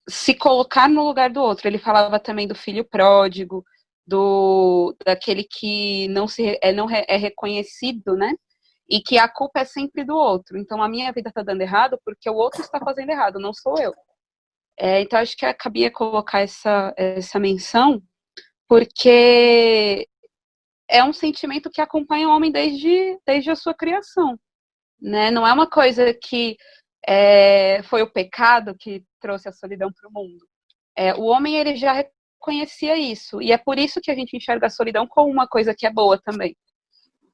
se colocar no lugar do outro. Ele falava também do filho pródigo, daquele que não é reconhecido, né? E que a culpa é sempre do outro. Então, a minha vida está dando errado porque o outro está fazendo errado, não sou eu. Então, acho que cabia colocar essa menção, porque é um sentimento que acompanha o homem desde a sua criação, né? Não é uma coisa que foi o pecado que trouxe a solidão para o mundo. O homem ele já reconhecia isso, e é por isso que a gente enxerga a solidão como uma coisa que é boa também.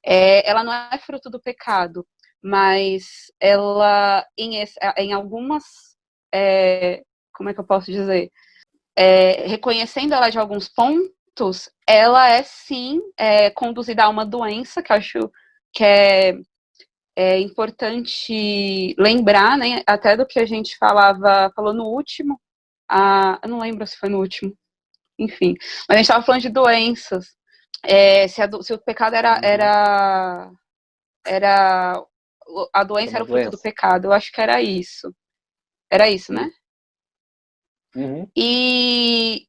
Ela não é fruto do pecado, mas ela, em algumas como é que eu posso dizer? Reconhecendo ela de alguns pontos, ela é sim conduzida a uma doença, que eu acho que é importante lembrar, né, até do que a gente falou no último, eu não lembro se foi no último, enfim, mas a gente estava falando de doenças, se o pecado era a doença era o fruto do pecado, eu acho que era isso, né? Uhum. E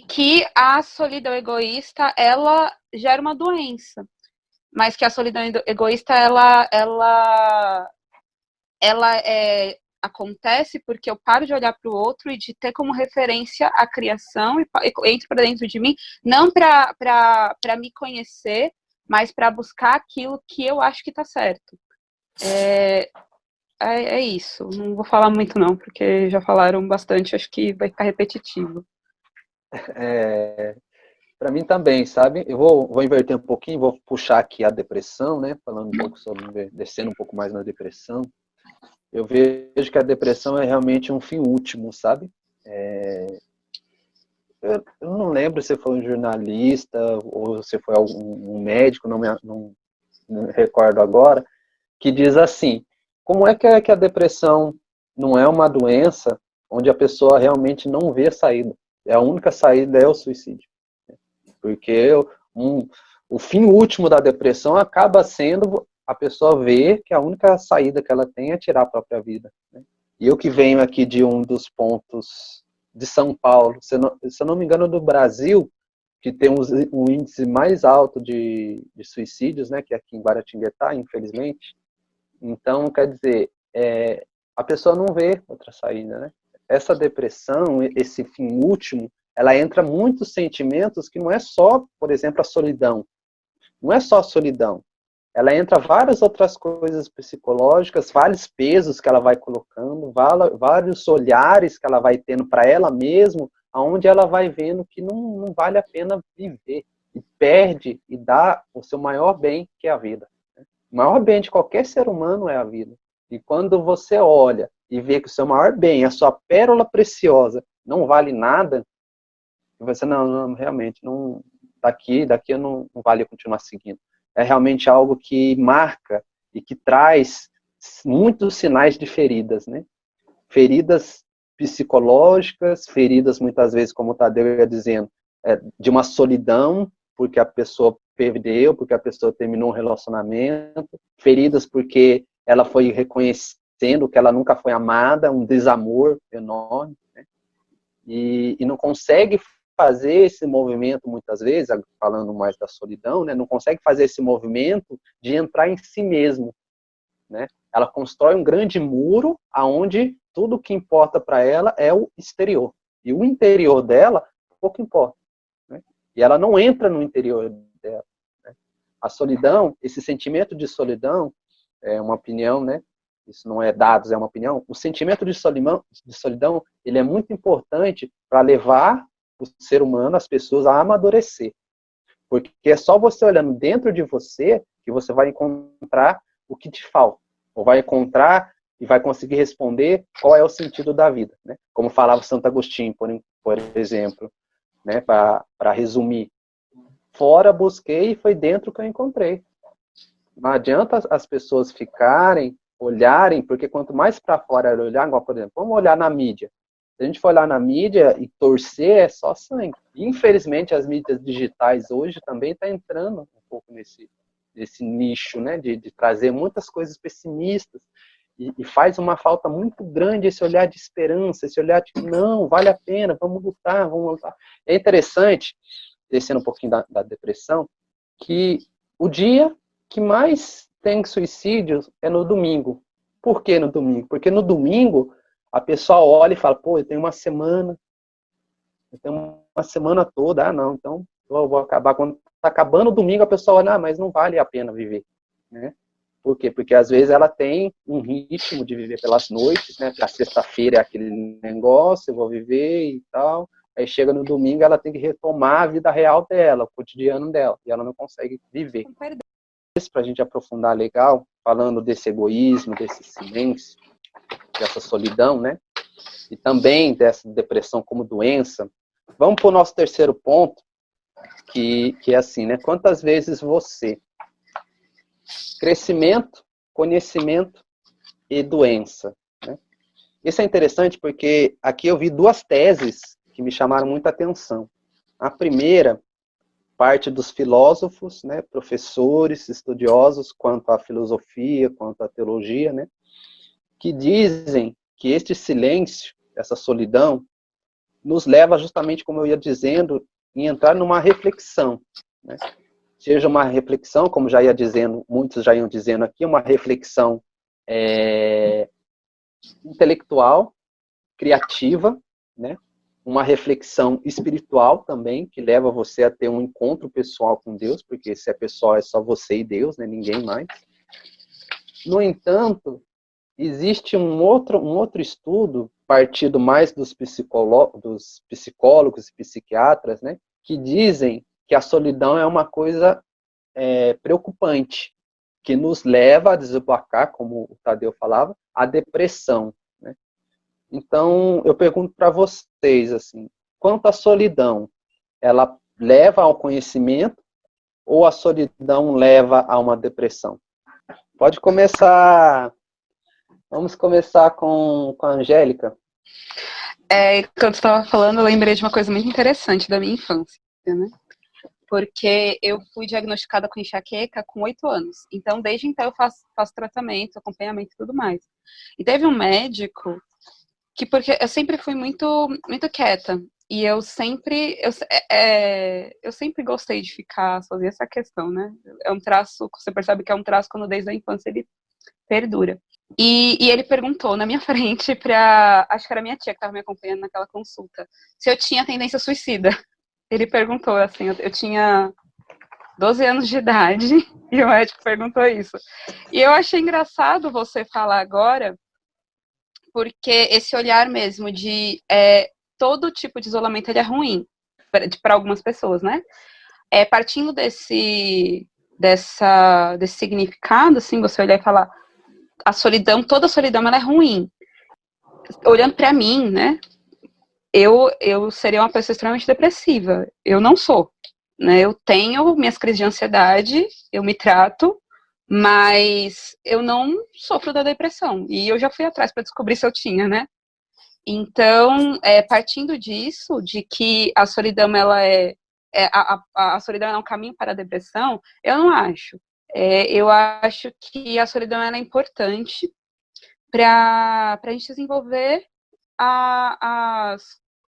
que a solidão egoísta, ela gera uma doença, mas que a solidão egoísta, ela acontece porque eu paro de olhar para o outro e de ter como referência a criação e entro para dentro de mim, não para me conhecer, mas para buscar aquilo que eu acho que está certo. É isso. Não vou falar muito não, porque já falaram bastante, acho que vai ficar repetitivo. Para mim também, sabe? Eu vou inverter um pouquinho, vou puxar aqui a depressão, né? Falando um pouco sobre, descendo um pouco mais na depressão. Eu vejo que a depressão é realmente um fim último, sabe? Eu não lembro se foi um jornalista ou se foi um médico, não me recordo agora, que diz assim, como é que a depressão não é uma doença onde a pessoa realmente não vê saída? A única saída é o suicídio. Porque o fim último da depressão acaba sendo a pessoa ver que a única saída que ela tem é tirar a própria vida. Né? E eu que venho aqui de um dos pontos de São Paulo, se eu não me engano, do Brasil, que tem um índice mais alto de suicídios, né, que é aqui em Guaratinguetá, infelizmente. Então, quer dizer, a pessoa não vê outra saída. Né? Essa depressão, esse fim último, ela entra muitos sentimentos que não é só, por exemplo, a solidão. Não é só a solidão. Ela entra várias outras coisas psicológicas, vários pesos que ela vai colocando, vários olhares que ela vai tendo para ela mesma, onde ela vai vendo que não vale a pena viver. E perde e dá o seu maior bem, que é a vida. O maior bem de qualquer ser humano é a vida. E quando você olha e vê que o seu maior bem, a sua pérola preciosa, não vale nada, você, não realmente, não, daqui eu não vale continuar seguindo. É realmente algo que marca e que traz muitos sinais de feridas, né? Feridas psicológicas, feridas muitas vezes, como o Tadeu ia dizendo, de uma solidão, porque a pessoa perdeu, porque a pessoa terminou um relacionamento, feridas porque ela foi reconhecendo que ela nunca foi amada, um desamor enorme, né? E não consegue fazer esse movimento, muitas vezes, falando mais da solidão, né, não consegue fazer esse movimento de entrar em si mesmo. Né? Ela constrói um grande muro onde tudo que importa para ela é o exterior. E o interior dela, pouco importa. Né? E ela não entra no interior dela. Né? A solidão, esse sentimento de solidão, é uma opinião, né? Isso não é dados, é uma opinião. O sentimento de solidão, ele é muito importante para levar o ser humano, as pessoas, a amadurecer. Porque é só você olhando dentro de você que você vai encontrar o que te falta. Ou vai encontrar e vai conseguir responder qual é o sentido da vida. Né? Como falava Santo Agostinho, por exemplo, né? Para resumir. Fora busquei e foi dentro que eu encontrei. Não adianta as pessoas ficarem, olharem, porque quanto mais para fora ela olhar, igual, por exemplo, vamos olhar na mídia. Se a gente for olhar na mídia e torcer, é só sangue. Infelizmente, as mídias digitais hoje também estão entrando um pouco nesse nicho, né, de trazer muitas coisas pessimistas. E faz uma falta muito grande esse olhar de esperança, esse olhar de não, vale a pena, vamos lutar. É interessante, descendo um pouquinho da depressão, que o dia que mais tem suicídios é no domingo. Por que no domingo? Porque no domingo a pessoa olha e fala, pô, eu tenho uma semana toda, não, então eu vou acabar. Quando está acabando o domingo, a pessoa olha, mas não vale a pena viver. Né? Por quê? Porque às vezes ela tem um ritmo de viver pelas noites, né? A sexta-feira é aquele negócio, eu vou viver e tal. Aí chega no domingo, ela tem que retomar a vida real dela, o cotidiano dela, e ela não consegue viver. Isso para a gente aprofundar legal, falando desse egoísmo, desse silêncio, dessa solidão, né? e também dessa depressão como doença, vamos para o nosso terceiro ponto, que é assim, né? Quantas vezes você... Crescimento, conhecimento e doença, né? Isso é interessante porque aqui eu vi duas teses que me chamaram muita atenção. A primeira parte dos filósofos, né, professores, estudiosos, quanto à filosofia, quanto à teologia, né, que dizem que este silêncio, essa solidão, nos leva justamente, como eu ia dizendo, em entrar numa reflexão, né? Seja uma reflexão, como já ia dizendo, muitos já iam dizendo aqui, uma reflexão intelectual, criativa, né? Uma reflexão espiritual também, que leva você a ter um encontro pessoal com Deus, porque se é pessoal é só você e Deus, né? Ninguém mais. No entanto, existe um outro estudo, partido mais dos psicólogos e psiquiatras, né? Que dizem que a solidão é uma coisa preocupante, que nos leva a desembarcar, como o Tadeu falava, a depressão, né? Então, eu pergunto para vocês, assim, quanto a solidão, ela leva ao conhecimento ou a solidão leva a uma depressão? Pode começar, vamos começar com a Angélica. Quando você estava falando, eu lembrei de uma coisa muito interessante da minha infância, né? Porque eu fui diagnosticada com enxaqueca com 8 anos. Então, desde então, eu faço tratamento, acompanhamento e tudo mais. E teve um médico que, porque eu sempre fui muito, muito quieta, e eu sempre gostei de ficar sozinha, essa questão, né? É um traço, você percebe que é um traço quando desde a infância ele perdura. E ele perguntou na minha frente acho que era minha tia que estava me acompanhando naquela consulta, se eu tinha tendência suicida. Ele perguntou, assim, eu tinha 12 anos de idade, e o médico perguntou isso. E eu achei engraçado você falar agora, porque esse olhar mesmo de todo tipo de isolamento ele é ruim para algumas pessoas, né? Partindo desse significado, assim, você olhar e falar a solidão, toda solidão ela é ruim. Olhando para mim, né? Eu seria uma pessoa extremamente depressiva. Eu não sou, né? Eu tenho minhas crises de ansiedade, eu me trato, mas eu não sofro da depressão. E eu já fui atrás para descobrir se eu tinha, né? Então, partindo disso, de que a solidão ela a solidão é um caminho para a depressão, eu não acho. Eu acho que a solidão ela é importante para a gente desenvolver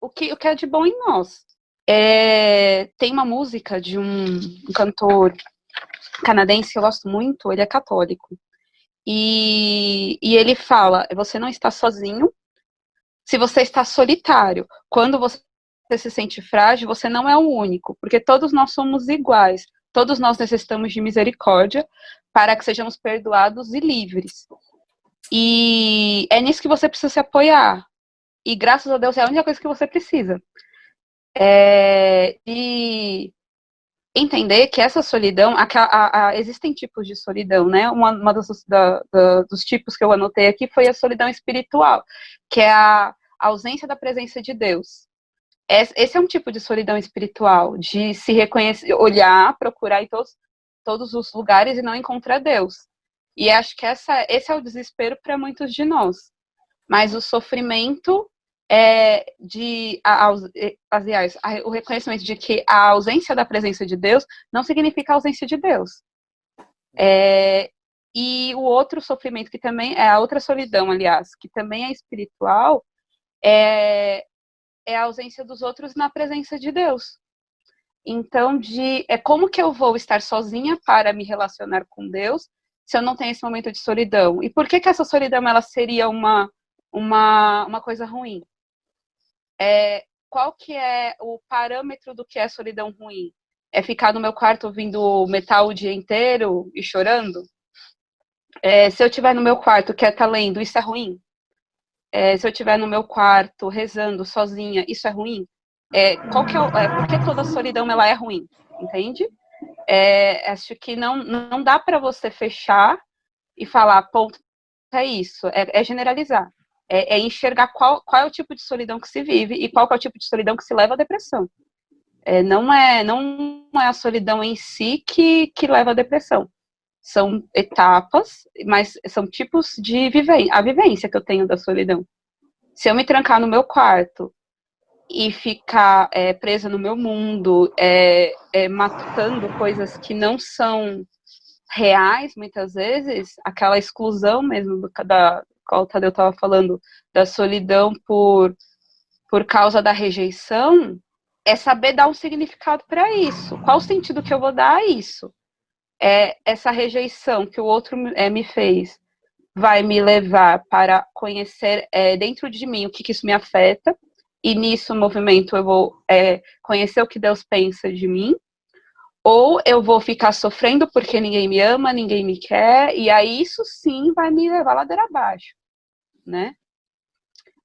o que é de bom em nós. Tem uma música de um cantor canadense que eu gosto muito, ele é católico. E ele fala, você não está sozinho se você está solitário. Quando você se sente frágil, você não é o único, porque todos nós somos iguais. Todos nós necessitamos de misericórdia para que sejamos perdoados e livres. E é nisso que você precisa se apoiar. E graças a Deus é a única coisa que você precisa. E entender que essa solidão, existem tipos de solidão, né? Uma dos tipos que eu anotei aqui foi a solidão espiritual, que é a ausência da presença de Deus. Esse é um tipo de solidão espiritual, de se reconhecer, olhar, procurar em todos os lugares e não encontrar Deus. E acho que esse é o desespero para muitos de nós. Mas o sofrimento aliás, o reconhecimento de que a ausência da presença de Deus não significa a ausência de Deus. E o outro sofrimento, que também é a outra solidão, aliás, que também é espiritual, é a ausência dos outros na presença de Deus. Então, como que eu vou estar sozinha para me relacionar com Deus se eu não tenho esse momento de solidão? E por que essa solidão ela seria uma coisa ruim? Qual que é o parâmetro do que é solidão ruim? É ficar no meu quarto ouvindo metal o dia inteiro e chorando? Se eu estiver no meu quarto quieta lendo, isso é ruim? Se eu estiver no meu quarto rezando sozinha, isso é ruim? Por que toda solidão ela é ruim? Entende? Acho que não dá para você fechar e falar, ponto, é isso. É generalizar. É enxergar qual é o tipo de solidão que se vive e qual é o tipo de solidão que se leva à depressão. Não é a solidão em si que leva à depressão. São etapas, mas são tipos de a vivência que eu tenho da solidão. Se eu me trancar no meu quarto e ficar presa no meu mundo, matutando coisas que não são reais, muitas vezes, aquela exclusão mesmo da qual o Tadeu estava falando, da solidão por causa da rejeição, é saber dar um significado para isso. Qual o sentido que eu vou dar a isso? Essa rejeição que o outro me fez vai me levar para conhecer dentro de mim o que isso me afeta, e nisso, no movimento, eu vou conhecer o que Deus pensa de mim, ou eu vou ficar sofrendo porque ninguém me ama, ninguém me quer, e aí isso sim vai me levar ladeira abaixo, né?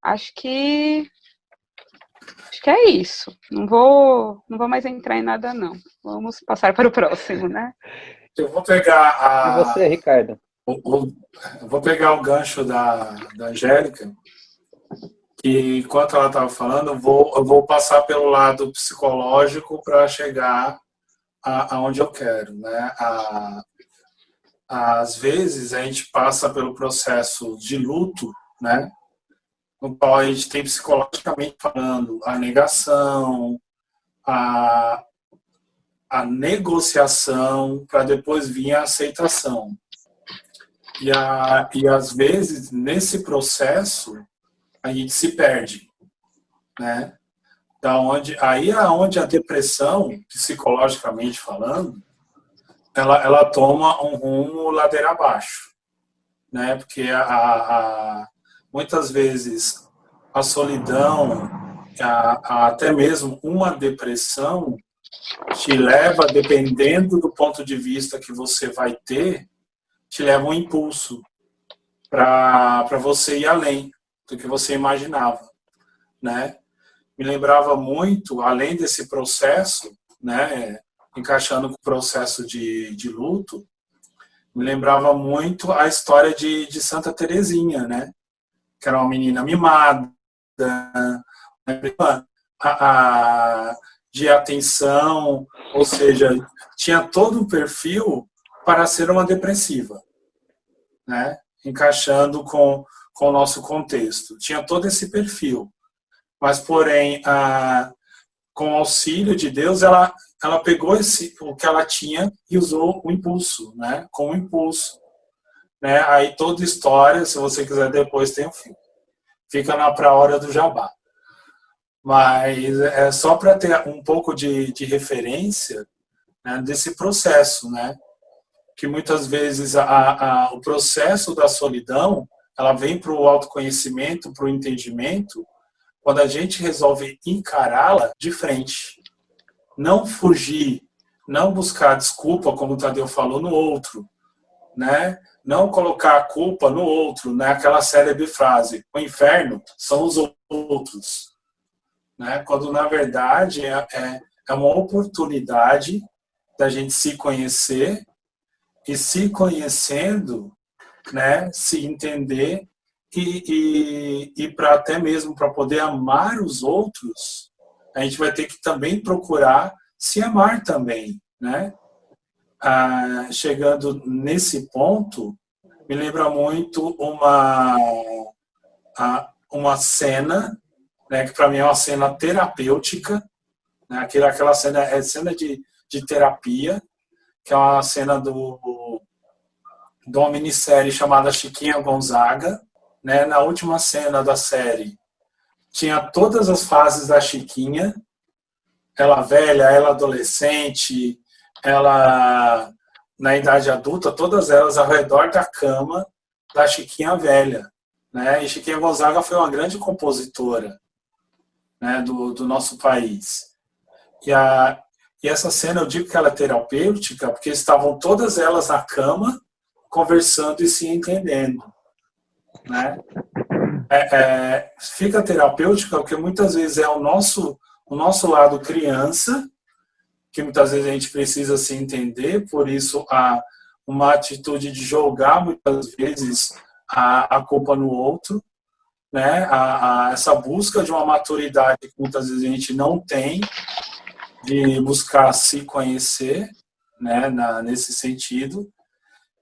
Acho que é isso. Não vou mais entrar em nada, não. Vamos passar para o próximo, né? Eu vou pegar E você, Ricardo? Eu vou pegar o gancho da Angélica, que enquanto ela estava falando, eu vou passar pelo lado psicológico para chegar aonde eu quero, né? Às vezes a gente passa pelo processo de luto, né? No qual a gente tem psicologicamente falando a negação, a negociação, para depois vir a aceitação. E às vezes, nesse processo, a gente se perde, né? Aí é onde a depressão, psicologicamente falando, ela toma um rumo ladeira abaixo, né? Porque muitas vezes a solidão, até mesmo uma depressão, te leva, dependendo do ponto de vista que você vai ter, te leva um impulso para você ir além do que você imaginava, né? Me lembrava muito, além desse processo, né, encaixando com o processo de luto, me lembrava muito a história de Santa Teresinha, né? Que era uma menina mimada, de atenção, ou seja, tinha todo um perfil para ser uma depressiva, né? Encaixando com o nosso contexto. Tinha todo esse perfil. Mas, porém, com o auxílio de Deus, ela pegou o que ela tinha e usou o impulso, né? Como impulso. Né? Aí toda história, se você quiser depois, tem um filme. Fica para a hora do jabá. Mas é só para ter um pouco de referência, né, desse processo, né? Que muitas vezes o processo da solidão, ela vem para o autoconhecimento, para o entendimento, quando a gente resolve encará-la de frente. Não fugir, não buscar desculpa, como o Tadeu falou, no outro, né? Não colocar a culpa no outro, né? Aquela célebre frase, o inferno são os outros. Né? Quando, na verdade, é uma oportunidade da gente se conhecer e, se conhecendo, né, se entender e para até mesmo para poder amar os outros, a gente vai ter que também procurar se amar também, né? Chegando nesse ponto, me lembra muito uma cena, né, que para mim é uma cena terapêutica, né? Aquela cena é cena de terapia, que é uma cena de uma minissérie chamada Chiquinha Gonzaga, né? Na última cena da série tinha todas as fases da Chiquinha, ela velha, ela adolescente, ela na idade adulta, todas elas ao redor da cama da Chiquinha velha, né? E Chiquinha Gonzaga foi uma grande compositora, né, do nosso país. E essa cena, eu digo que ela é terapêutica, porque estavam todas elas na cama, conversando e se entendendo. Né? Fica terapêutica porque muitas vezes é o nosso lado criança, que muitas vezes a gente precisa se entender, por isso há uma atitude de jogar muitas vezes a culpa no outro, né, essa busca de uma maturidade que muitas vezes a gente não tem, de buscar se conhecer, né, nesse sentido,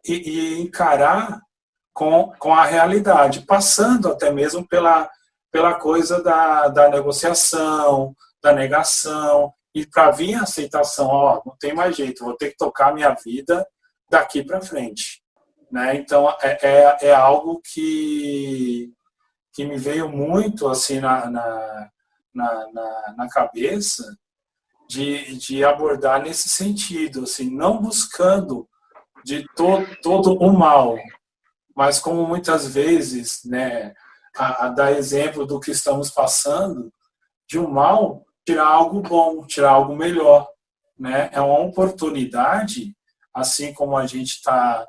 e encarar com a realidade, passando até mesmo pela coisa da negociação, da negação, e para vir a aceitação, ó, não tem mais jeito, vou ter que tocar a minha vida daqui para frente. Né? Então, é algo que me veio muito assim na cabeça de abordar nesse sentido, assim, não buscando de todo o mal, mas como muitas vezes, né, a dar exemplo do que estamos passando, de um mal, tirar algo bom, tirar algo melhor. Né? É uma oportunidade, assim como a gente está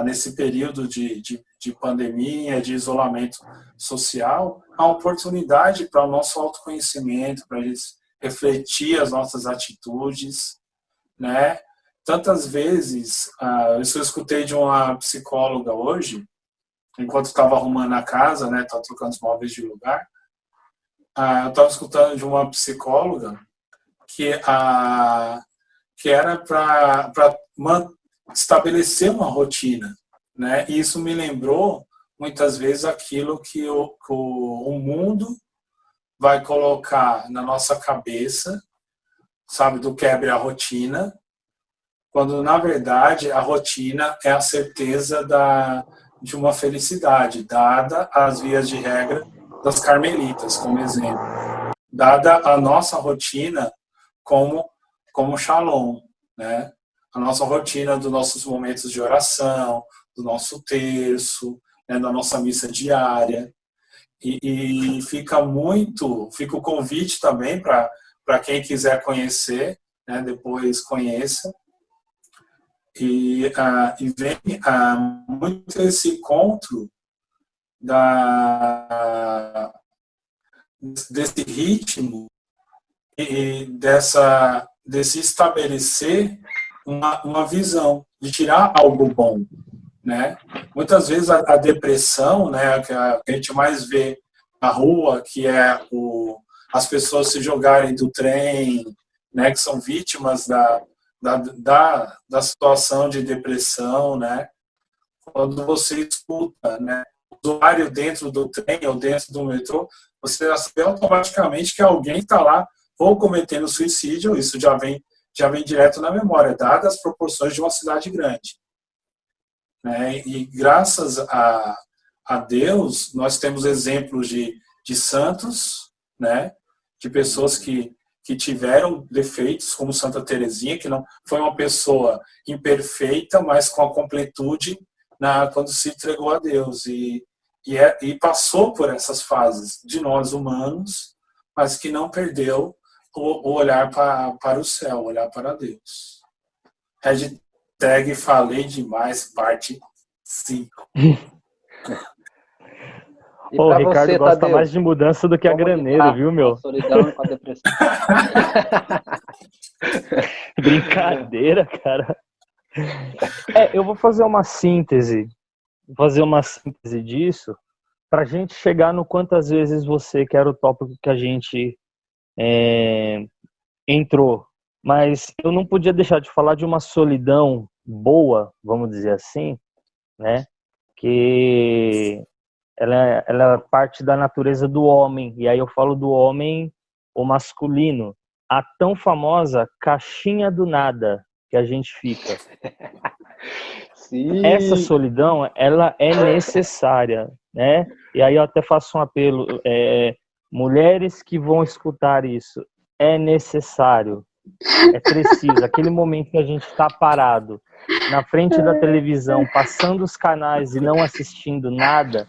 nesse período de pandemia, de isolamento social, a oportunidade para o nosso autoconhecimento, para eles refletir as nossas atitudes, né? Tantas vezes, isso eu escutei de uma psicóloga hoje, enquanto estava arrumando a casa, né? Estava trocando os móveis de lugar, eu estava escutando de uma psicóloga que era para estabelecer uma rotina, né? E isso me lembrou muitas vezes aquilo que o mundo vai colocar na nossa cabeça, sabe, do quebre a rotina, quando na verdade a rotina é a certeza de uma felicidade, dada as vias de regra das carmelitas, como exemplo, dada a nossa rotina como shalom, né? A nossa rotina dos nossos momentos de oração, do nosso terço, né, da nossa missa diária. E fica o convite também para quem quiser conhecer, né, depois conheça. E vem muito esse encontro desse ritmo e desse estabelecer uma visão, de tirar algo bom, né? Muitas vezes a depressão, né, que a gente mais vê na rua, que é as pessoas se jogarem do trem, né, que são vítimas da situação de depressão, né? Quando você escuta, né, o usuário dentro do trem ou dentro do metrô, você já sabe automaticamente que alguém está lá ou cometendo suicídio, isso já vem direto na memória, dadas as proporções de uma cidade grande. Né? E graças a Deus, nós temos exemplos de santos, né? De pessoas que tiveram defeitos, como Santa Teresinha, que não foi uma pessoa imperfeita, mas com a completude quando se entregou a Deus. E passou por essas fases de nós humanos, mas que não perdeu o olhar para o céu, o olhar para Deus. Hashtag falei demais, parte 5. O Ricardo você, gosta Tadeu, mais de mudança do que a graneiro, viu, meu? Solidão com a depressão. Brincadeira, cara. Eu vou fazer uma síntese. Disso pra gente chegar no quantas vezes você, que era o tópico que a gente entrou. Mas eu não podia deixar de falar de uma solidão boa, vamos dizer assim, né? Que ela é parte da natureza do homem. E aí eu falo do homem, o masculino. A tão famosa caixinha do nada que a gente fica. Sim. Essa solidão, ela é necessária, né? E aí eu até faço um apelo. Mulheres que vão escutar isso, é necessário. É preciso. Aquele momento que a gente está parado na frente da televisão, passando os canais e não assistindo nada,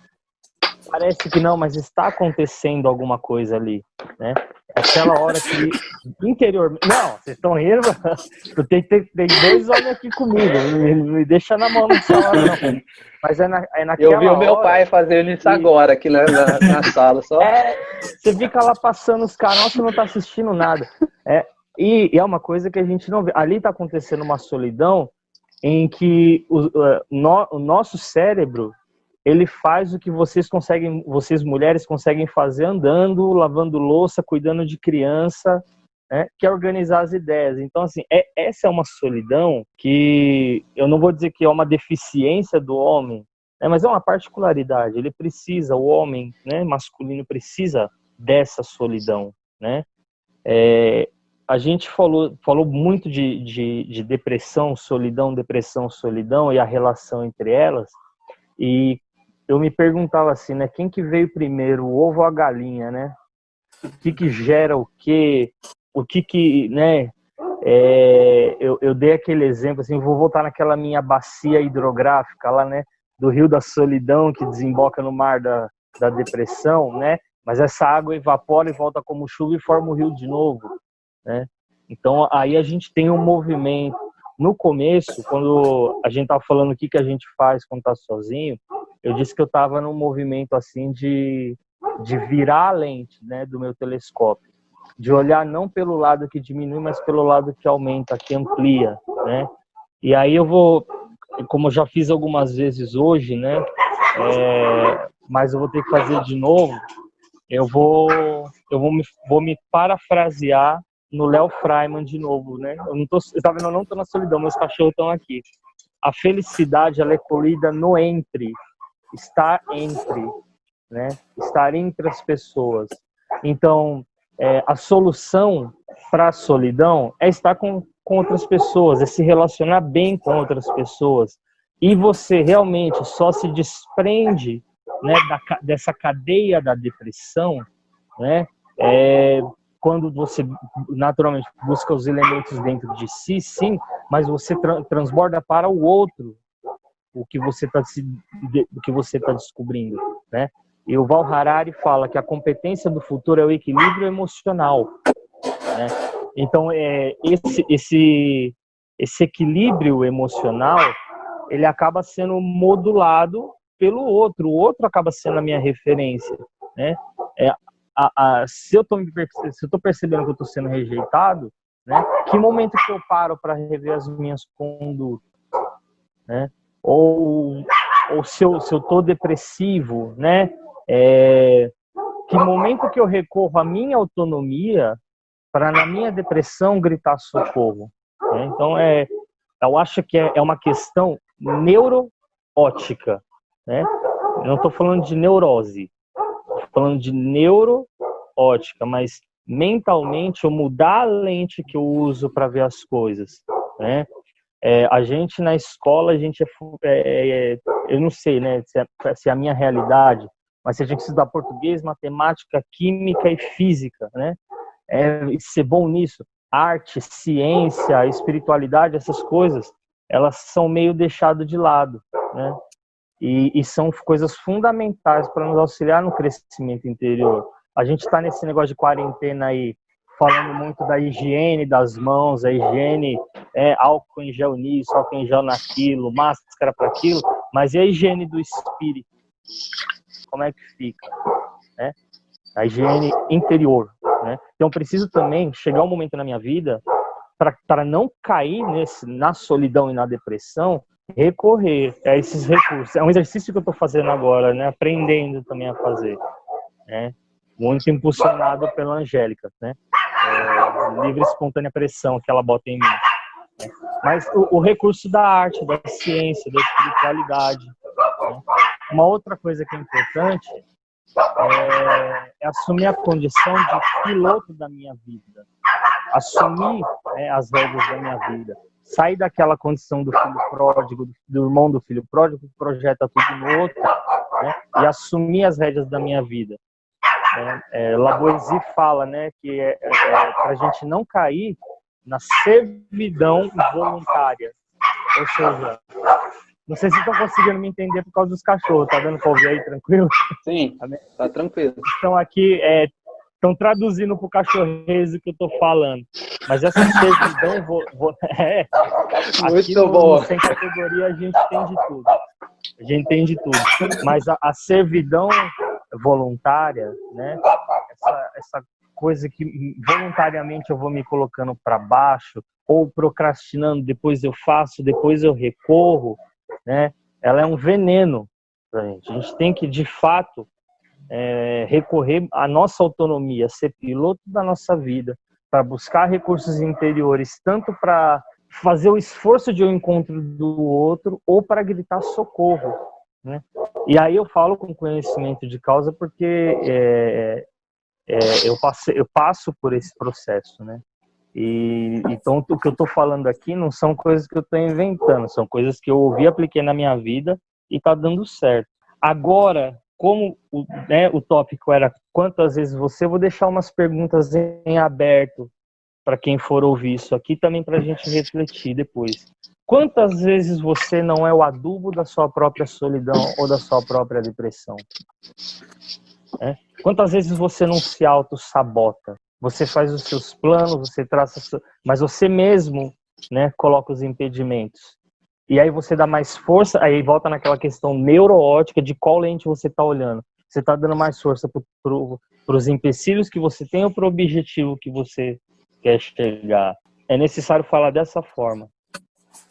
parece que não, mas está acontecendo alguma coisa ali, né? Aquela hora que interior... Não, vocês estão rindo? Tem 2 homens aqui comigo, me deixa na mão nessa hora, não. Mas é naquela Eu vi o meu pai fazendo isso agora, aqui na sala. Só. Você fica lá passando os canais, você não está assistindo nada. E é uma coisa que a gente não vê. Ali está acontecendo uma solidão em que o nosso cérebro ele faz o que vocês mulheres conseguem fazer andando, lavando louça, cuidando de criança, né? Que é organizar as ideias. Então, assim, essa é uma solidão que eu não vou dizer que é uma deficiência do homem, né? Mas é uma particularidade. Ele precisa, o homem, né, masculino precisa dessa solidão, né? A gente falou muito de depressão, solidão, e a relação entre elas. E eu me perguntava assim, né? Quem que veio primeiro, o ovo ou a galinha, né? O que gera o quê? O que, né? Eu dei aquele exemplo, assim, vou voltar naquela minha bacia hidrográfica lá, né? Do Rio da Solidão, que desemboca no mar da depressão, né? Mas essa água evapora e volta como chuva e forma o rio de novo, né? Então, aí a gente tem um movimento. No começo, quando a gente estava falando o que a gente faz quando está sozinho, eu disse que eu estava num movimento assim de virar a lente, né, do meu telescópio, de olhar não pelo lado que diminui, mas pelo lado que aumenta, que amplia, né? E aí eu vou, como eu já fiz algumas vezes hoje, né, mas eu vou ter que fazer de novo. Eu vou me parafrasear no Léo Freiman de novo, né? Eu não estou na solidão, meus cachorros estão aqui. A felicidade, ela é colhida no entre, estar entre, né? Estar entre as pessoas. Então, a solução para a solidão é estar com outras pessoas, é se relacionar bem com outras pessoas. E você realmente só se desprende, né, dessa cadeia da depressão, né? Quando você naturalmente busca os elementos dentro de si, sim, mas você transborda para o outro o que você está descobrindo, né? E o Val Harari fala que a competência do futuro é o equilíbrio emocional, né? Então, esse equilíbrio emocional, ele acaba sendo modulado pelo outro. O outro acaba sendo a minha referência, né? Se eu estou percebendo que eu estou sendo rejeitado, né? Que momento que eu paro para rever as minhas condutas, né? Ou se eu estou depressivo, né? Que momento que eu recorro à minha autonomia para, na minha depressão, gritar socorro, né? Então, eu acho que é uma questão neuroótica, né? Eu não estou falando de neurose, estou falando de neuroótica, mas mentalmente eu mudar a lente que eu uso para ver as coisas, né? A gente na escola, eu não sei, né, se é a minha realidade, mas se a gente estudar português, matemática, química e física, né? Ser bom nisso, arte, ciência, espiritualidade, essas coisas, elas são meio deixadas de lado, né? E são coisas fundamentais para nos auxiliar no crescimento interior. A gente está nesse negócio de quarentena aí, falando muito da higiene das mãos, a higiene, álcool em gel nisso, álcool em gel naquilo, máscara para aquilo, mas e a higiene do espírito? Como é que fica, né? A higiene interior, né? Então, preciso também chegar um momento na minha vida para não cair na solidão e na depressão, recorrer a esses recursos. É um exercício que eu estou fazendo agora, né? Aprendendo também a fazer, né? Muito impulsionado pela Angélica, né? Livre e espontânea pressão que ela bota em mim, né? Mas o recurso da arte, da ciência, da espiritualidade, né? Uma outra coisa que é importante é assumir a condição de piloto da minha vida, assumir, né, as rédeas da minha vida, sair daquela condição do filho pródigo, do irmão do filho pródigo que projeta tudo no outro, né, e assumir as rédeas da minha vida. Lavoisier fala, né, que para a gente não cair na servidão voluntária, ou seja, não sei se estão conseguindo me entender por causa dos cachorros. Tá dando pra ouvir aí, tranquilo? Sim, tá tranquilo. Estão aqui, estão traduzindo pro cachorrês o que eu tô falando. Mas essa servidão... Aqui no Sem Categoria a gente tem de tudo. A gente tem de tudo. Mas a servidão voluntária, né? Essa coisa que voluntariamente eu vou me colocando para baixo, ou procrastinando, depois eu faço, depois eu recorro, né? Ela é um veneno pra gente. A gente tem que, de fato, recorrer à nossa autonomia, ser piloto da nossa vida, para buscar recursos interiores, tanto para fazer o esforço de um encontro do outro ou para gritar socorro, né? E aí eu falo com conhecimento de causa porque eu passo por esse processo, né? E então o que eu estou falando aqui não são coisas que eu estou inventando, são coisas que eu ouvi, apliquei na minha vida e está dando certo. Agora, como o tópico era quantas vezes eu vou deixar umas perguntas em aberto para quem for ouvir isso aqui, também para a gente refletir depois. Quantas vezes você não é o adubo da sua própria solidão ou da sua própria depressão? Quantas vezes você não se auto-sabota? Você faz os seus planos, você traça, mas você mesmo, né, coloca os impedimentos. E aí você dá mais força, aí volta naquela questão neuroótica de qual lente você está olhando. Você está dando mais força para os empecilhos que você tem ou para o objetivo que você quer chegar. É necessário falar dessa forma.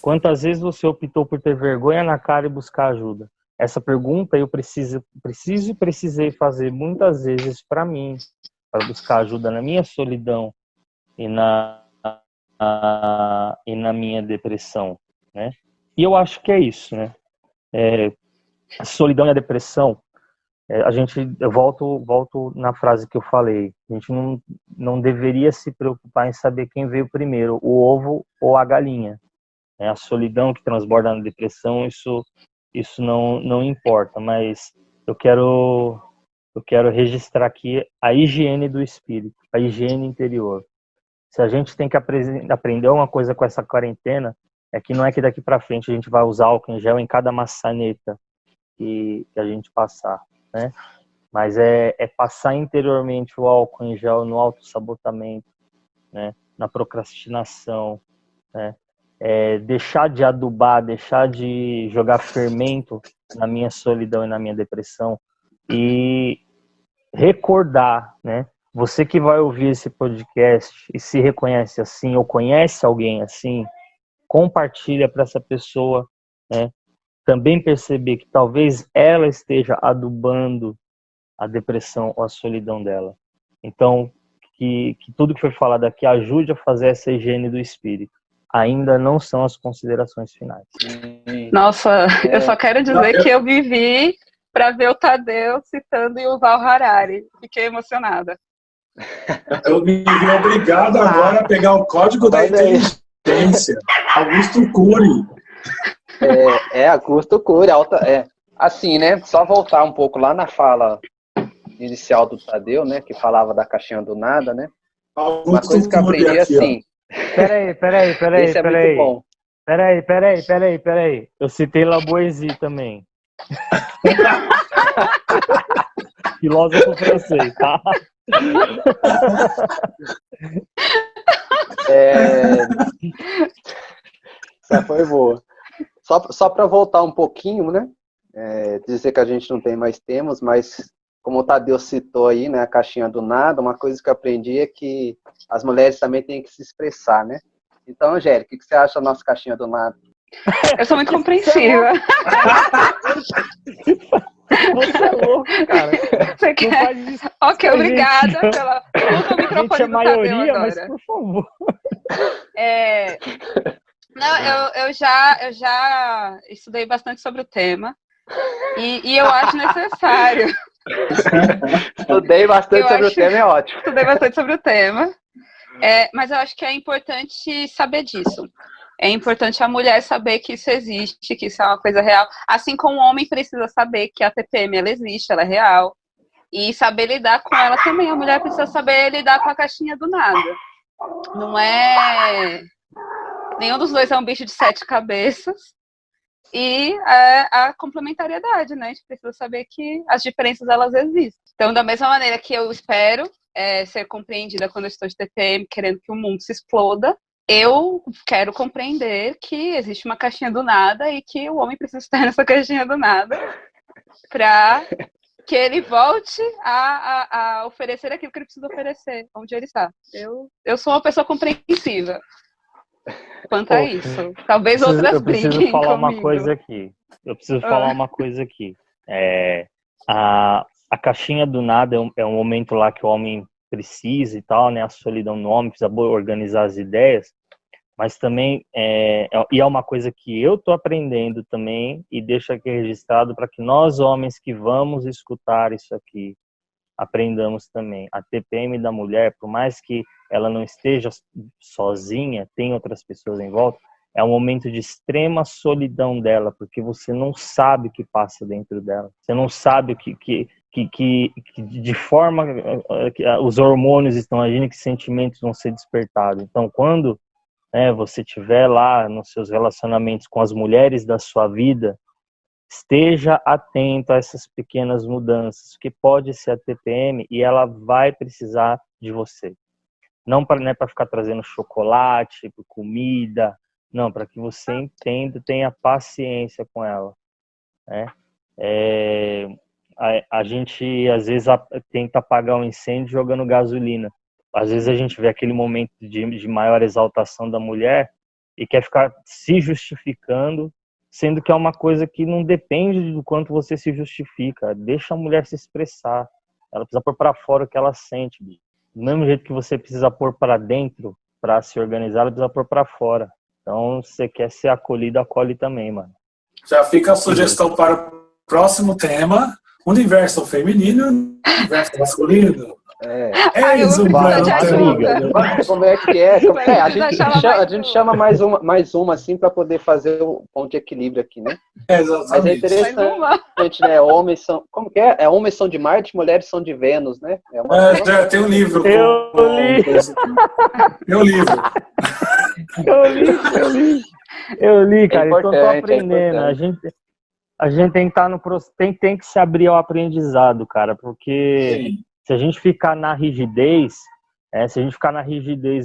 Quantas vezes você optou por ter vergonha na cara e buscar ajuda? Essa pergunta eu precisei fazer muitas vezes para mim, para buscar ajuda na minha solidão e na minha depressão, né? E eu acho que é isso, né? A solidão e a depressão, eu volto na frase que eu falei. A gente não deveria se preocupar em saber quem veio primeiro, o ovo ou a galinha. A solidão que transborda na depressão, isso não importa, mas eu quero registrar aqui a higiene do espírito, a higiene interior. Se a gente tem que aprender uma coisa com essa quarentena, é que não é que daqui para frente a gente vai usar álcool em gel em cada maçaneta que a gente passar, né? Mas é passar interiormente o álcool em gel no autossabotamento, né? Na procrastinação, né? Deixar de adubar, deixar de jogar fermento na minha solidão e na minha depressão e recordar, né? Você que vai ouvir esse podcast e se reconhece assim ou conhece alguém assim, compartilha para essa pessoa, né? Também perceber que talvez ela esteja adubando a depressão ou a solidão dela. Então, que tudo que foi falado aqui ajude a fazer essa higiene do espírito. Ainda não são as considerações finais. Nossa, eu só quero dizer que eu vivi para ver o Tadeu citando Yuval Harari. Fiquei emocionada. Eu me vi obrigado agora a pegar o código da inteligência. Augusto Cury. Augusto Cury. Assim, né? Só voltar um pouco lá na fala inicial do Tadeu, né? Que falava da caixinha do nada, né? Uma coisa que eu aprendi assim... Peraí. Esse é muito bom. Peraí. Eu citei Lavoisier também. Filósofo francês, tá? Essa foi boa. Só para voltar um pouquinho, né? Dizer que a gente não tem mais temas, mas como o Tadeu citou aí, né? A caixinha do nada, uma coisa que eu aprendi é que as mulheres também têm que se expressar, né? Então, Angélica, o que você acha da nossa caixinha do nada? Eu sou muito compreensiva. Você é louco, cara. Você quer? Ok, obrigada pela... Usa o microfone do Tadeu agora. Mas por favor. Não, eu já estudei bastante sobre o tema e eu acho necessário. Estudei bastante sobre o tema, é ótimo. Estudei bastante sobre o tema, mas eu acho que é importante saber disso. É importante a mulher saber que isso existe, que isso é uma coisa real. Assim como o homem precisa saber que a TPM ela existe, ela é real. E saber lidar com ela também. A mulher precisa saber lidar com a caixinha do nada. Não é... Nenhum dos dois é um bicho de 7 cabeças. E a complementariedade, né? A gente precisa saber que as diferenças, elas existem. Então, da mesma maneira que eu espero ser compreendida quando eu estou de TPM, querendo que o mundo se exploda, eu quero compreender que existe uma caixinha do nada e que o homem precisa estar nessa caixinha do nada para que ele volte a oferecer aquilo que ele precisa oferecer, onde ele está. Eu sou uma pessoa compreensiva quanto a isso. Talvez outras briguem comigo. Eu preciso falar uma coisa aqui. A caixinha do nada é um momento lá que o homem precisa e tal, né? A solidão no homem, precisa organizar as ideias, mas também e é uma coisa que eu tô aprendendo também e deixo aqui registrado para que nós homens que vamos escutar isso aqui aprendamos também. A TPM da mulher, por mais que ela não esteja sozinha, tem outras pessoas em volta, é um momento de extrema solidão dela, porque você não sabe o que passa dentro dela. Você não sabe o que de forma que os hormônios estão agindo, que sentimentos vão ser despertados. Então, quando você estiver lá nos seus relacionamentos com as mulheres da sua vida, esteja atento a essas pequenas mudanças, que pode ser a TPM e ela vai precisar de você. Não para ficar trazendo chocolate, comida, não, para que você entenda, tenha paciência com ela, né? A gente, às vezes, tenta apagar um incêndio jogando gasolina. Às vezes a gente vê aquele momento de maior exaltação da mulher e quer ficar se justificando, sendo que é uma coisa que não depende do quanto você se justifica. Deixa a mulher se expressar. Ela precisa pôr para fora o que ela sente. Do mesmo jeito que você precisa pôr para dentro para se organizar, ela precisa pôr para fora. Então, se você quer ser acolhido, acolhe também, mano. Já fica a sugestão para o próximo tema: universo feminino e universo masculino. Como é que é? A gente chama mais uma assim para poder fazer o ponto de equilíbrio aqui, né? Exatamente. Mas é interessante, né? Homens são, como que é? Homens são de Marte, mulheres são de Vênus, né? Já tem um livro. Eu li, cara. Então tô aprendendo. A gente tem que estar tem que se abrir ao aprendizado, cara, porque sim, se a gente ficar na rigidez,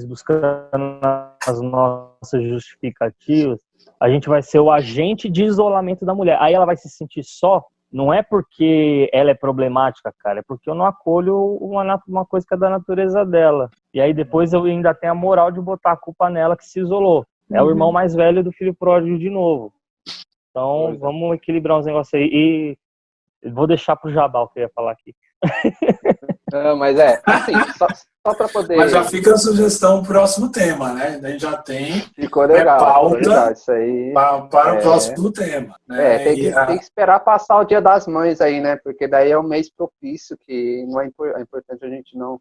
buscando as nossas justificativas, a gente vai ser o agente de isolamento da mulher. Aí ela vai se sentir só, não é porque ela é problemática, cara, é porque eu não acolho uma coisa que é da natureza dela. E aí depois eu ainda tenho a moral de botar a culpa nela que se isolou. É o irmão mais velho do filho pródigo de novo. Então vamos equilibrar uns negócios aí. E vou deixar pro Jabal que eu ia falar aqui. Não, mas assim, só para poder... Mas já fica a sugestão pro próximo tema, né? A gente já tem ficou legal, pauta isso aí, para o próximo tema. Né? Tem que esperar passar o Dia das Mães aí, né? Porque daí é um mês propício, que não é importante a gente não...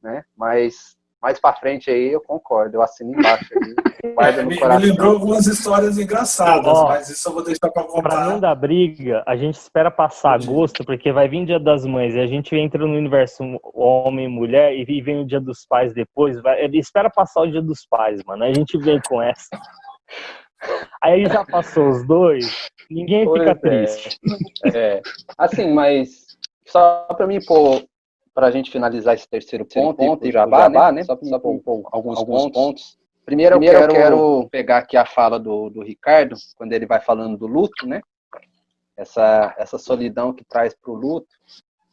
né? Mas mais para frente aí eu concordo, eu assino embaixo aí, guarda no coração. Me lembrou algumas histórias engraçadas, mas isso eu vou deixar para contar. Para não dar briga, a gente espera passar agosto, porque vai vir Dia das Mães, e a gente entra no universo homem e mulher, e vem o Dia dos Pais depois, espera passar o Dia dos Pais, mano, aí a gente vem com essa. Aí já passou os dois, ninguém fica triste. Assim, mas só para mim pôr, para a gente finalizar esse terceiro ponto e Jabá, né? Só pôr alguns pontos. Primeiro eu quero pegar aqui a fala do Ricardo, quando ele vai falando do luto, né? Essa solidão que traz para o luto.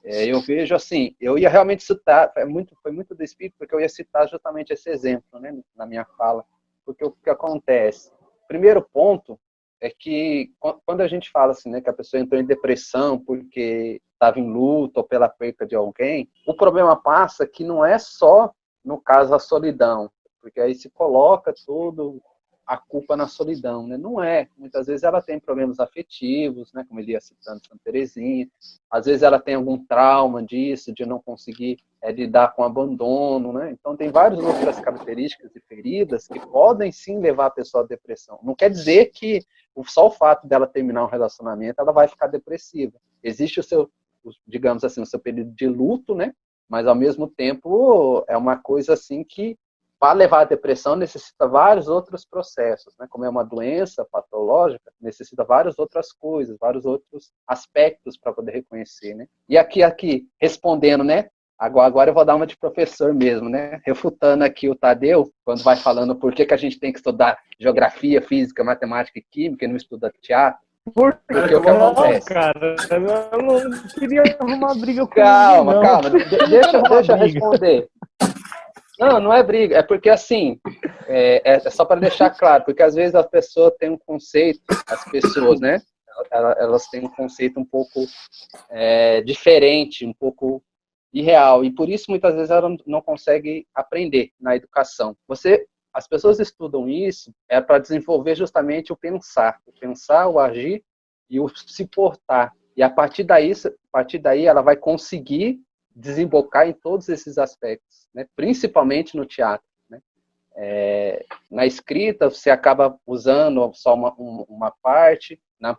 Eu vejo assim, eu ia realmente citar, foi muito do espírito, porque eu ia citar justamente esse exemplo, né? Na minha fala. Porque o que acontece? Primeiro ponto é que quando a gente fala assim, né, que a pessoa entrou em depressão porque estava em luto ou pela perda de alguém, o problema passa que não é só, no caso, a solidão, porque aí se coloca tudo a culpa na solidão, né? Não é. Muitas vezes ela tem problemas afetivos, né, como ele ia citando Santa Teresinha, às vezes ela tem algum trauma disso, de não conseguir lidar com abandono, né? Então tem várias outras características e feridas que podem sim levar a pessoa à depressão. Não quer dizer que só o fato dela terminar um relacionamento ela vai ficar depressiva. Existe o seu, digamos assim, o seu período de luto, né? Mas ao mesmo tempo é uma coisa assim que para levar à depressão necessita vários outros processos, né? Como é uma doença patológica, necessita várias outras coisas, vários outros aspectos para poder reconhecer, né? E aqui respondendo, né? Agora eu vou dar uma de professor mesmo, né? Refutando aqui o Tadeu, quando vai falando por que a gente tem que estudar geografia, física, matemática e química e não estuda teatro. Porque o que acontece? Cara, eu não queria arrumar briga com calma, deixa eu responder. Não é briga, é porque assim, é só para deixar claro, porque às vezes a pessoa tem um conceito, as pessoas, né? elas têm um conceito um pouco diferente, um pouco irreal, e por isso muitas vezes ela não consegue aprender na educação. As pessoas estudam isso para desenvolver justamente o pensar, o agir e o se portar. E a partir daí ela vai conseguir desembocar em todos esses aspectos, né? Principalmente no teatro, né? Na escrita você acaba usando só uma parte, na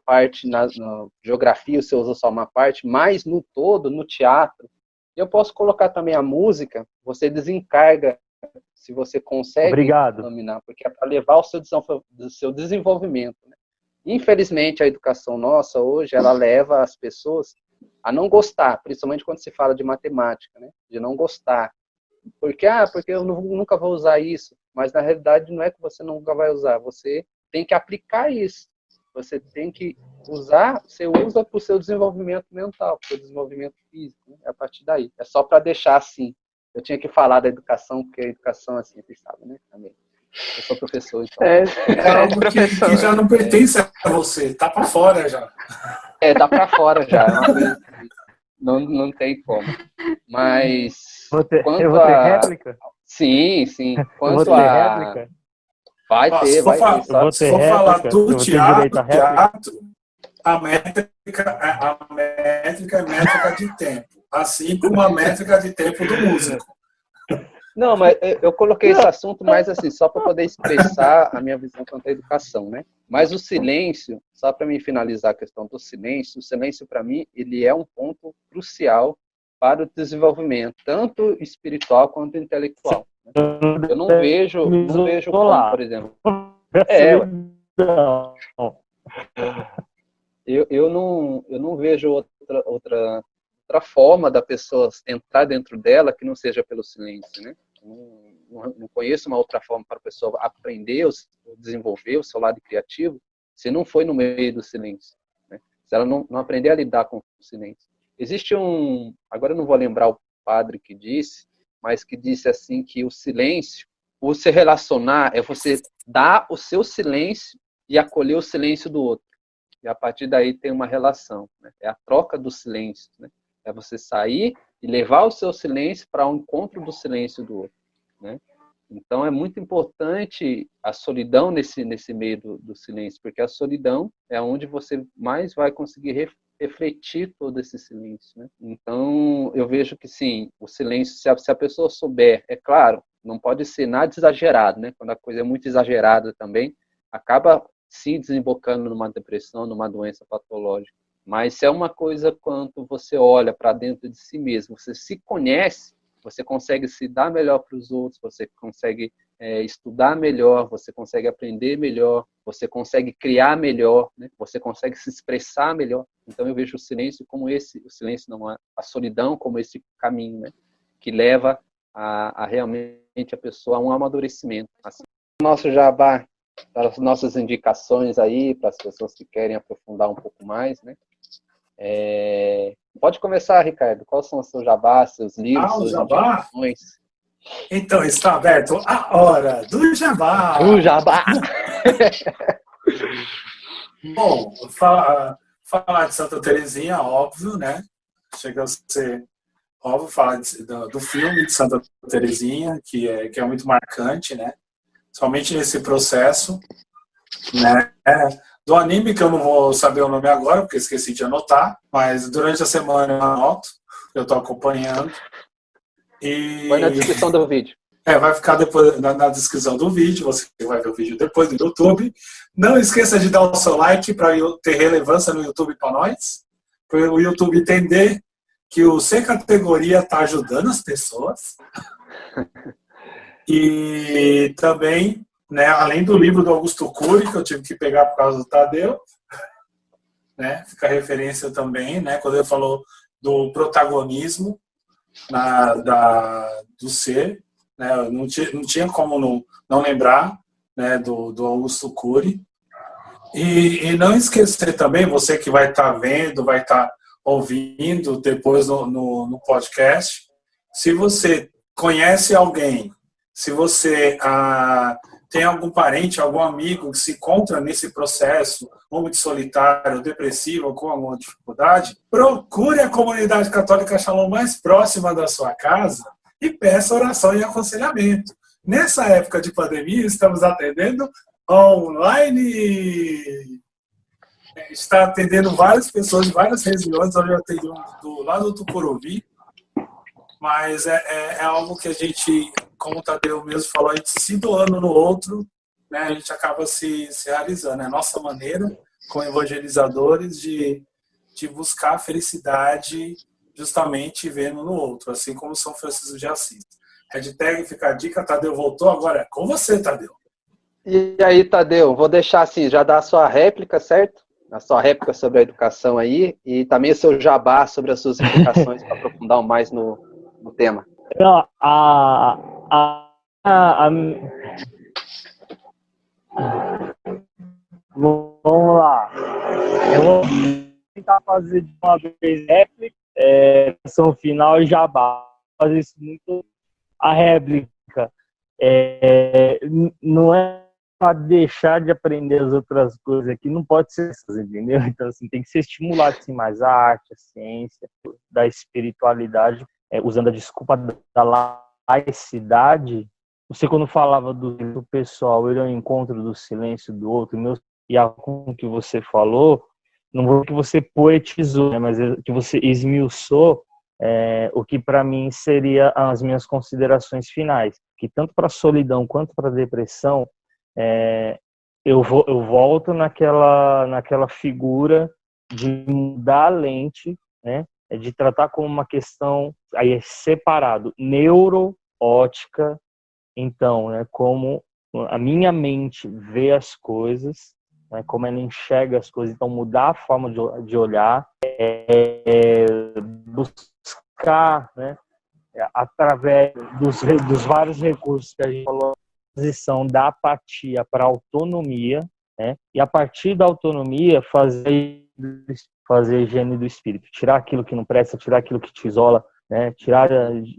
geografia você usa só uma parte, mas no todo, no teatro, eu posso colocar também a música, você desencarga, se você consegue dominar, porque é para levar o seu desenvolvimento, né? Infelizmente, a educação nossa hoje, ela leva as pessoas a não gostar, principalmente quando se fala de matemática, né? De não gostar. Porque eu nunca vou usar isso. Mas, na realidade, não é que você nunca vai usar. Você tem que aplicar isso. Você tem que usar, você usa para o seu desenvolvimento mental, para o seu desenvolvimento físico, né? A partir daí. É só para deixar assim. Eu tinha que falar da educação, porque a educação, assim, vocês sabem, né? Também. Eu sou professor, então. É algo que já não pertence a você, tá para fora já. Tá para fora já, é uma coisa que não tem como. Mas eu vou ter réplica? Sim. Quanto réplica? Vai ter. Se for falar do teatro, a métrica é métrica de tempo, assim como a métrica de tempo do músico. Não, mas eu coloquei esse assunto mais assim, só para poder expressar a minha visão quanto à educação, né? Mas o silêncio, só para me finalizar a questão do silêncio, o silêncio para mim, ele é um ponto crucial para o desenvolvimento, tanto espiritual quanto intelectual. Né? Eu não vejo como, por exemplo... Eu não vejo outra forma da pessoa entrar dentro dela que não seja pelo silêncio, né? Não conheço uma outra forma para a pessoa aprender ou desenvolver o seu lado criativo se não foi no meio do silêncio, né? Se ela não aprender a lidar com o silêncio. Existe agora eu não vou lembrar o padre que disse, mas que disse assim que o silêncio, o se relacionar é você dar o seu silêncio e acolher o silêncio do outro. E a partir daí tem uma relação, né? É a troca do silêncio, né? É você sair e levar o seu silêncio para o encontro do silêncio do outro, né? Então é muito importante a solidão nesse meio do silêncio, porque a solidão é onde você mais vai conseguir refletir todo esse silêncio, né? Então eu vejo que sim, o silêncio, se a pessoa souber, é claro, não pode ser nada exagerado, né? Quando a coisa é muito exagerada também, acaba sim desembocando numa depressão, numa doença patológica. Mas se é uma coisa quando você olha para dentro de si mesmo, você se conhece, você consegue se dar melhor para os outros, você consegue estudar melhor, você consegue aprender melhor, você consegue criar melhor, né? Você consegue se expressar melhor. Então eu vejo o silêncio como o silêncio não, a solidão como esse caminho, né? Que leva a realmente a pessoa a um amadurecimento. Assim, nosso jabá, as nossas indicações aí para as pessoas que querem aprofundar um pouco mais, né? Pode começar, Ricardo. Quais são os seus jabás, seus livros, suas indicações? Então, está aberto a hora do jabá. O jabá! Bom, falar de Santa Terezinha, óbvio, né? Chega a ser óbvio falar do filme de Santa Terezinha, que é muito marcante, né? Somente nesse processo, né? Do anime, que eu não vou saber o nome agora, porque esqueci de anotar, mas durante a semana eu anoto, eu estou acompanhando. Vai na descrição do vídeo. Vai ficar depois na descrição do vídeo, você vai ver o vídeo depois do YouTube. Não esqueça de dar o seu like para ter relevância no YouTube para nós, para o YouTube entender que o C categoria está ajudando as pessoas. E também, né, além do livro do Augusto Cury, que eu tive que pegar por causa do Tadeu, né, fica a referência também, né, quando ele falou do protagonismo do ser, né, não tinha como não lembrar, né, do Augusto Cury. E não esquecer também, você que vai estar vendo, vai estar ouvindo depois no podcast, se você conhece alguém, se você tem algum parente, algum amigo que se encontra nesse processo, ou muito solitário, depressivo, ou com alguma dificuldade, procure a comunidade católica Shalom mais próxima da sua casa e peça oração e aconselhamento. Nessa época de pandemia, estamos atendendo online. Está atendendo várias pessoas de várias regiões. Hoje eu atendi do lado do Tucuruvi, mas é algo que a gente, como o Tadeu mesmo falou, a gente se doando no outro, né, a gente acaba se realizando. É a nossa maneira, como evangelizadores, de buscar a felicidade justamente vendo no outro, assim como São Francisco de Assis. Hashtag fica a dica, Tadeu voltou, agora é com você, Tadeu. E aí, Tadeu, vou deixar assim, já dar a sua réplica, certo? A sua réplica sobre a educação aí, e também o seu jabá sobre as suas implicações para aprofundar mais no tema. Não, vamos lá. Eu vou tentar fazer de uma vez réplica, ação final e jabá. Fazer isso muito a réplica. Não é para deixar de aprender as outras coisas aqui, não pode ser essas, entendeu? Então, assim, tem que ser estimulado assim, mais a arte, a ciência, da espiritualidade, usando a desculpa da laicidade. Você, quando falava do pessoal, ir ao encontro do silêncio do outro, e com o que você falou, não vou que você poetizou, né, mas que você esmiuçou o que para mim seria as minhas considerações finais, que tanto para a solidão quanto para a depressão, eu volto naquela figura de mudar a lente, né, de tratar como uma questão, aí é separado, neuroótica, então, né, como a minha mente vê as coisas, né, como ela enxerga as coisas, então mudar a forma de olhar, buscar, né, através dos vários recursos que a gente falou, a transição da apatia para a autonomia, né, e a partir da autonomia fazer higiene do espírito, tirar aquilo que não presta, tirar aquilo que te isola, né, tirar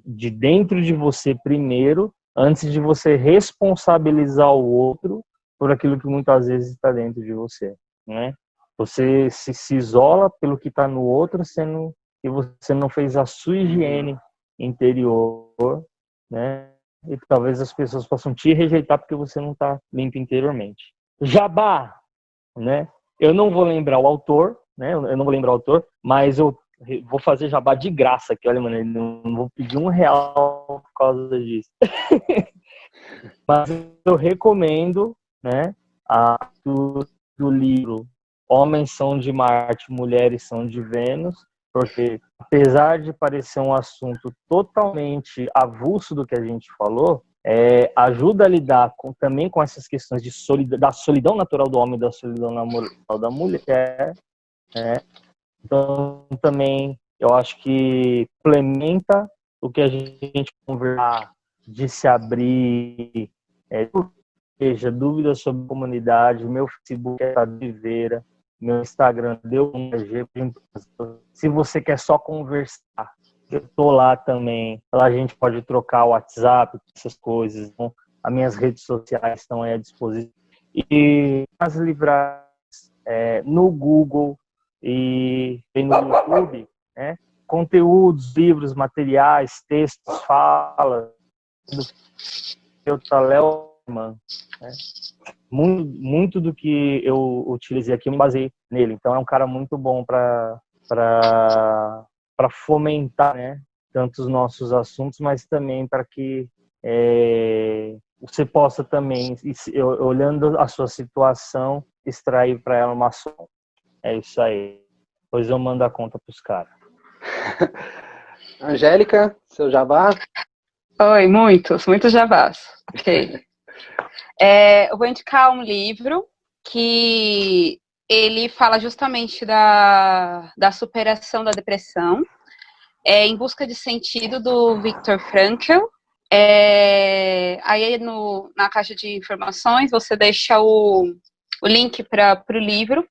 de dentro de você primeiro, antes de você responsabilizar o outro por aquilo que muitas vezes está dentro de você, né? Você se isola pelo que está no outro, sendo que você não fez a sua higiene interior, né? E talvez as pessoas possam te rejeitar porque você não está limpo interiormente. Jabá, né? Eu não vou lembrar o autor, né? Eu não vou lembrar o autor, mas eu vou fazer jabá de graça aqui, olha, mano, eu não vou pedir R$1 por causa disso. Mas eu recomendo, né, do livro Homens são de Marte, Mulheres são de Vênus, porque apesar de parecer um assunto totalmente avulso do que a gente falou, ajuda a lidar também com essas questões da solidão natural do homem e da solidão natural da mulher, né? Então, também, eu acho que implementa o que a gente conversar, de se abrir, seja dúvidas sobre comunidade, meu Facebook é Tadeveira, meu Instagram deu um G. Se você quer só conversar, eu tô lá também. Lá a gente pode trocar o WhatsApp, essas coisas. Então, as minhas redes sociais estão aí à disposição. E as livrarias no Google e no YouTube, né? Conteúdos, livros, materiais, textos, falas do Taleman, né? Muito do que eu utilizei aqui eu me baseei nele. Então é um cara muito bom para fomentar, né, tanto os nossos assuntos, mas também para que você possa também, olhando a sua situação, extrair para ela uma ação. É isso aí. Depois eu mando a conta para os caras. Angélica, seu jabá? Oi, muitos jabás. Ok. Eu vou indicar um livro que ele fala justamente da superação da depressão, Em Busca de Sentido, do Viktor Frankl. Aí na caixa de informações você deixa o link para o livro.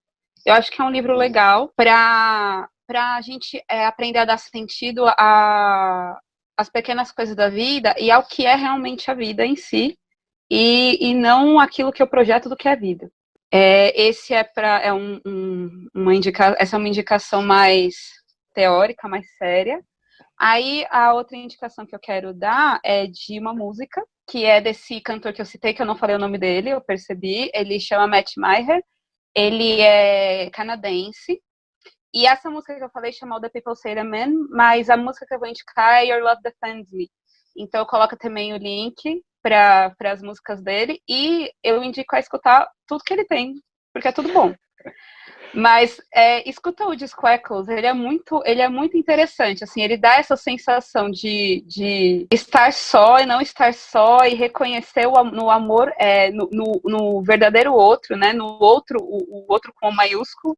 Eu acho que é um livro legal para a gente aprender a dar sentido às pequenas coisas da vida e ao que é realmente a vida em si. e não aquilo que eu projeto do que é a vida. Esse essa é uma indicação mais teórica, mais séria. Aí a outra indicação que eu quero dar é de uma música, que é desse cantor que eu citei, que eu não falei o nome dele, eu percebi. Ele chama Matt Maher, ele é canadense. E essa música que eu falei chama The People Say Amen, mas a música que eu vou indicar é Your Love Defends Me. Então eu coloco também o link para as músicas dele e eu indico a escutar tudo que ele tem, porque é tudo bom. Mas escuta o disco Echoes, ele é muito interessante, assim, ele dá essa sensação de estar só e não estar só, e reconhecer no amor, no verdadeiro outro, né, no outro, o outro com o maiúsculo,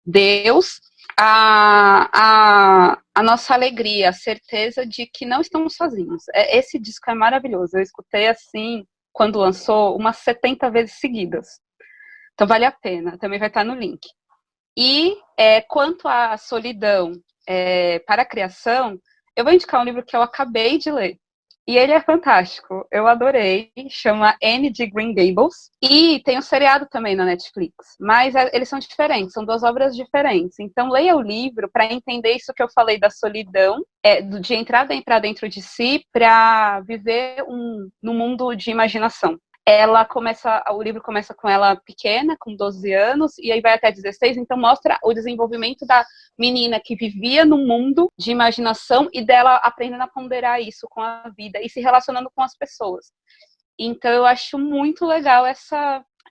Deus, a nossa alegria, a certeza de que não estamos sozinhos. Esse disco é maravilhoso, eu escutei assim, quando lançou, umas 70 vezes seguidas. Então vale a pena, também vai estar no link. E quanto à solidão para a criação, eu vou indicar um livro que eu acabei de ler. E ele é fantástico, eu adorei, chama Anne de Green Gables. E tem um seriado também na Netflix, mas eles são diferentes, são 2 obras diferentes. Então leia o livro para entender isso que eu falei da solidão, de entrar para dentro de si, para viver num mundo de imaginação. O livro começa com ela pequena, com 12 anos, e aí vai até 16, então mostra o desenvolvimento da menina que vivia num mundo de imaginação e dela aprendendo a ponderar isso com a vida e se relacionando com as pessoas. Então eu acho muito legal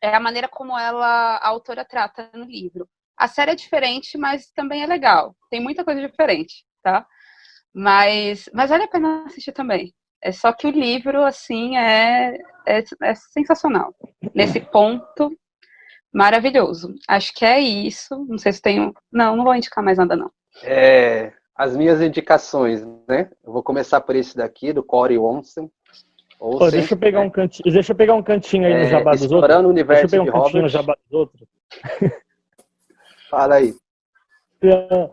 a maneira como a autora trata no livro. A série é diferente, mas também é legal. Tem muita coisa diferente, tá? Mas vale a pena assistir também. É só que o livro, assim, é sensacional. Nesse ponto, maravilhoso. Acho que é isso. Não sei se tenho... Não vou indicar mais nada, não. As minhas indicações, né? Eu vou começar por esse daqui, do Corey Wonson. Deixa eu pegar um cantinho aí no Jabá dos Outros. Explorando o Universo Deixa eu pegar um cantinho Robert. no Jabá dos Outros. Fala aí. Então,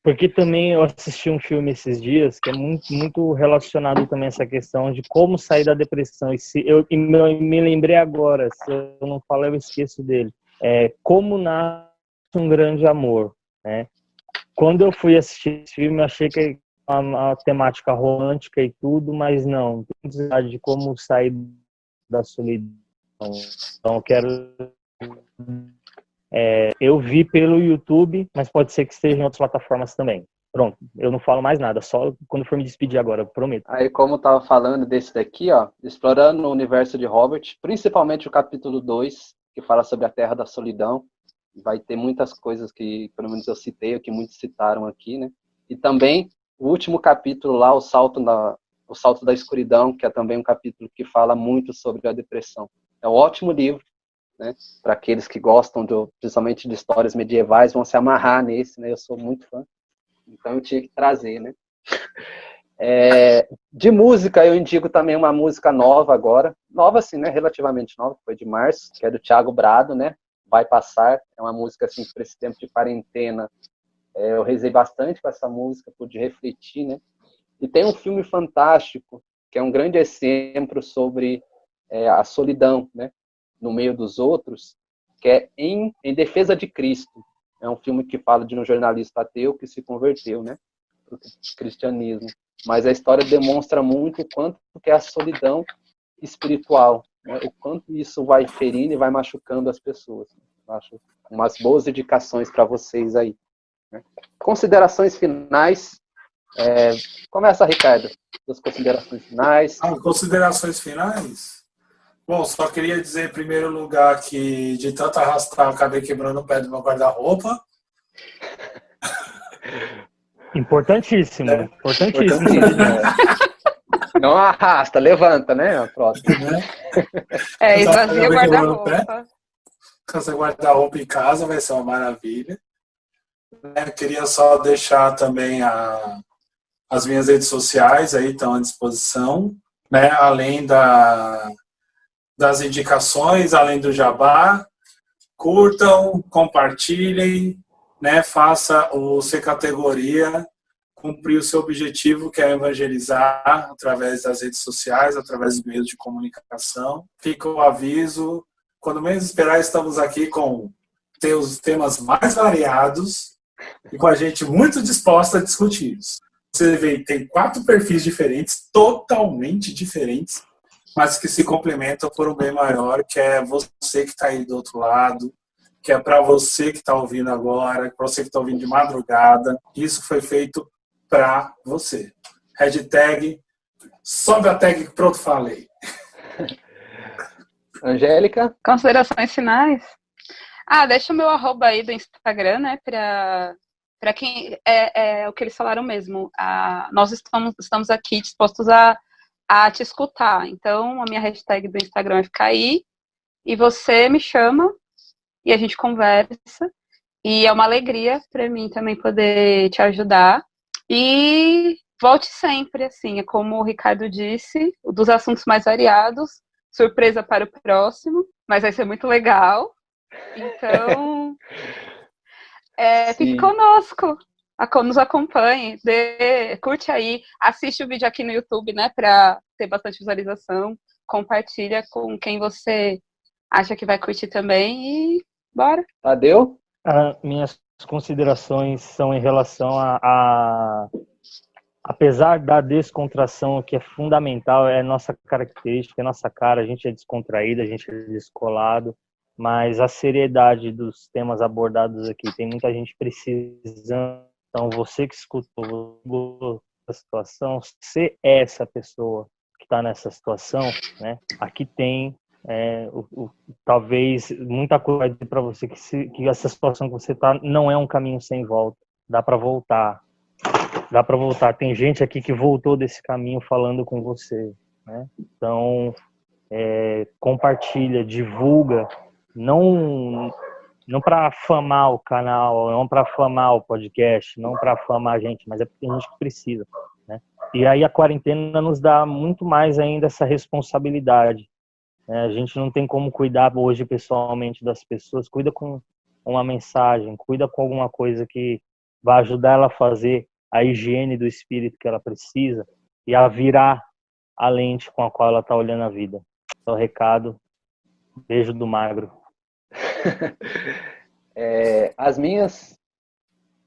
porque também eu assisti um filme esses dias que é muito, muito relacionado também a essa questão de como sair da depressão. E me lembrei agora, se eu não falar, eu esqueço dele. Como nasce um grande amor, né? Quando eu fui assistir esse filme, eu achei que uma temática romântica e tudo, mas não. Tem necessidade de como sair da solidão. Então, eu quero... eu vi pelo YouTube, mas pode ser que esteja em outras plataformas também. Pronto, eu não falo mais nada, só quando for me despedir agora, eu prometo. Aí, como eu estava falando desse daqui, ó, Explorando o Universo de Robert, principalmente o capítulo 2, que fala sobre a Terra da Solidão. Vai ter muitas coisas que, pelo menos eu citei, ou que muitos citaram aqui, né? E também o último capítulo lá, o Salto da Escuridão, que é também um capítulo que fala muito sobre a depressão. É um ótimo livro, né? Para aqueles que gostam, principalmente de histórias medievais, vão se amarrar nesse, né? Eu sou muito fã, então eu tinha que trazer, né? De música, eu indico também uma música nova agora, nova assim, né? Relativamente nova, foi de março, que é do Thiago Brado, né? Vai Passar, é uma música assim, para esse tempo de quarentena, eu rezei bastante com essa música, pude refletir, né? E tem um filme fantástico, que é um grande exemplo sobre a solidão, né? No meio dos outros, que é Em Defesa de Cristo. É um filme que fala de um jornalista ateu que se converteu, né, para o cristianismo. Mas a história demonstra muito o quanto que é a solidão espiritual, né, o quanto isso vai ferindo e vai machucando as pessoas. Eu acho umas boas indicações para vocês aí, né? Considerações finais. Começa, Ricardo, as considerações finais. Considerações finais? Bom, só queria dizer em primeiro lugar que de tanto arrastar eu acabei quebrando o pé do meu guarda-roupa. Importantíssimo, importantíssimo. Não arrasta, levanta, né? A próxima. Esvazia o guarda-roupa. Com essa guarda-roupa em casa vai ser uma maravilha. Eu queria só deixar também as minhas redes sociais aí estão à disposição, né? Além das indicações, além do jabá, curtam, compartilhem, né? Faça o C Categoria cumprir o seu objetivo, que é evangelizar através das redes sociais, através dos meios de comunicação. Fica o aviso, quando menos esperar, estamos aqui com os temas mais variados e com a gente muito disposta a discutir isso. Você vê, tem 4 perfis diferentes, totalmente diferentes, mas que se complementam por um bem maior, que é você que está aí do outro lado, que é para você que está ouvindo agora, para você que está ouvindo de madrugada. Isso foi feito para você. Hashtag, sobe a tag, pronto, falei. Angélica? Considerações finais? Deixa o meu arroba aí do Instagram, né, para quem é o que eles falaram mesmo. Nós estamos aqui dispostos a te escutar. Então, a minha hashtag do Instagram vai ficar aí, e você me chama e a gente conversa. E é uma alegria para mim também poder te ajudar. E volte sempre, assim, é como o Ricardo disse, dos assuntos mais variados, surpresa para o próximo, mas vai ser muito legal. Então, fique conosco, nos acompanhe, curte aí, assiste o vídeo aqui no YouTube, né, para ter bastante visualização, compartilha com quem você acha que vai curtir também e bora. Tadeu? Minhas considerações são em relação apesar da descontração, que é fundamental, é nossa característica, é nossa cara, a gente é descontraído, a gente é descolado, mas a seriedade dos temas abordados aqui, tem muita gente precisando. Então, você que escutou a situação, você é essa pessoa que está nessa situação, né? Aqui tem talvez muita coisa para você que essa situação que você está não é um caminho sem volta. Dá para voltar. Tem gente aqui que voltou desse caminho falando com você, né? Então, compartilha, divulga, não para afamar o canal, não para afamar o podcast, não para afamar a gente, mas é porque tem gente que precisa, né? E aí a quarentena nos dá muito mais ainda essa responsabilidade. A gente não tem como cuidar hoje pessoalmente das pessoas, cuida com uma mensagem, cuida com alguma coisa que vai ajudar ela a fazer a higiene do espírito que ela precisa e a virar a lente com a qual ela está olhando a vida. É o recado. Beijo do magro. As minhas,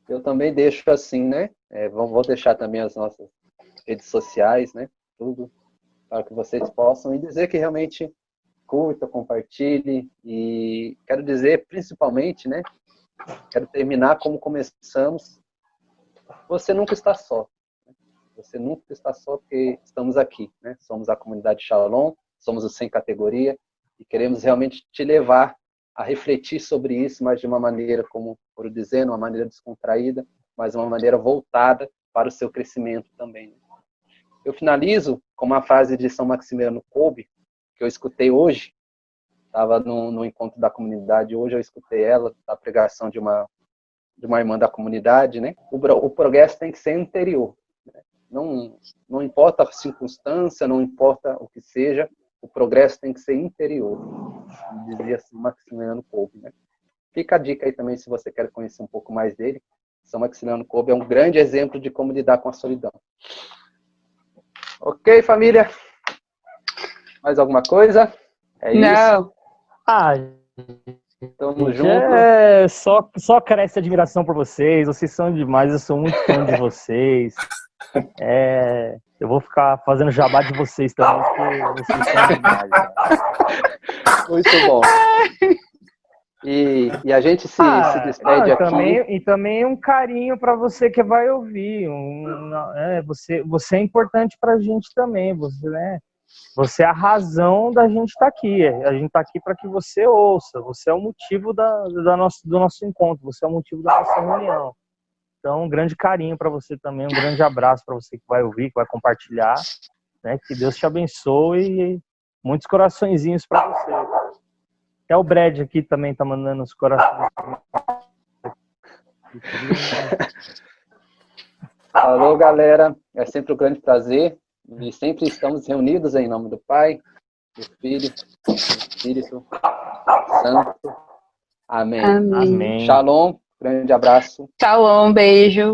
eu também deixo assim, né? Vou deixar também as nossas redes sociais, né? Tudo para que vocês possam e dizer que realmente curta, compartilhe, e quero dizer principalmente, né? Quero terminar como começamos. Você nunca está só. Você nunca está só, porque estamos aqui, né? Somos a comunidade Shalom, somos o Sem Categoria e queremos realmente te levar a refletir sobre isso, mas de uma maneira, como foram dizendo, uma maneira descontraída, mas uma maneira voltada para o seu crescimento também, né? Eu finalizo com uma frase de São Maximiliano Kolbe, que eu escutei hoje, estava no encontro da comunidade, hoje eu escutei ela, da pregação de uma irmã da comunidade, né? O progresso tem que ser interior, né? Não importa a circunstância, não importa o que seja, o progresso tem que ser interior, dizia assim Maximiliano Kolbe, né? Fica a dica aí também, se você quer conhecer um pouco mais dele. São Maximiliano Kolbe é um grande exemplo de como lidar com a solidão. Ok, família? Mais alguma coisa? Não. Isso. Tamo junto. Só cresce admiração por vocês. Vocês são demais. Eu sou muito fã de vocês. Eu vou ficar fazendo jabá de vocês também, porque vocês são demais. Né? Muito bom. E a gente se despede aqui. E também um carinho para você que vai ouvir. Você é importante para a gente também. Você é a razão da gente estar aqui. A gente está aqui para que você ouça. Você é o motivo do nosso encontro. Você é o motivo da nossa reunião. Então, um grande carinho para você também. Um grande abraço para você que vai ouvir, que vai compartilhar. Né? Que Deus te abençoe e muitos coraçõezinhos para você. Até o Brad aqui também tá mandando os corações. Alô, galera. É sempre um grande prazer. E sempre estamos reunidos em nome do Pai, do Filho, do Espírito Santo. Amém. Amém. Shalom. Grande abraço. Shalom, beijo.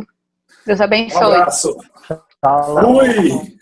Deus Um abençoe. abraço. Fala. Fui!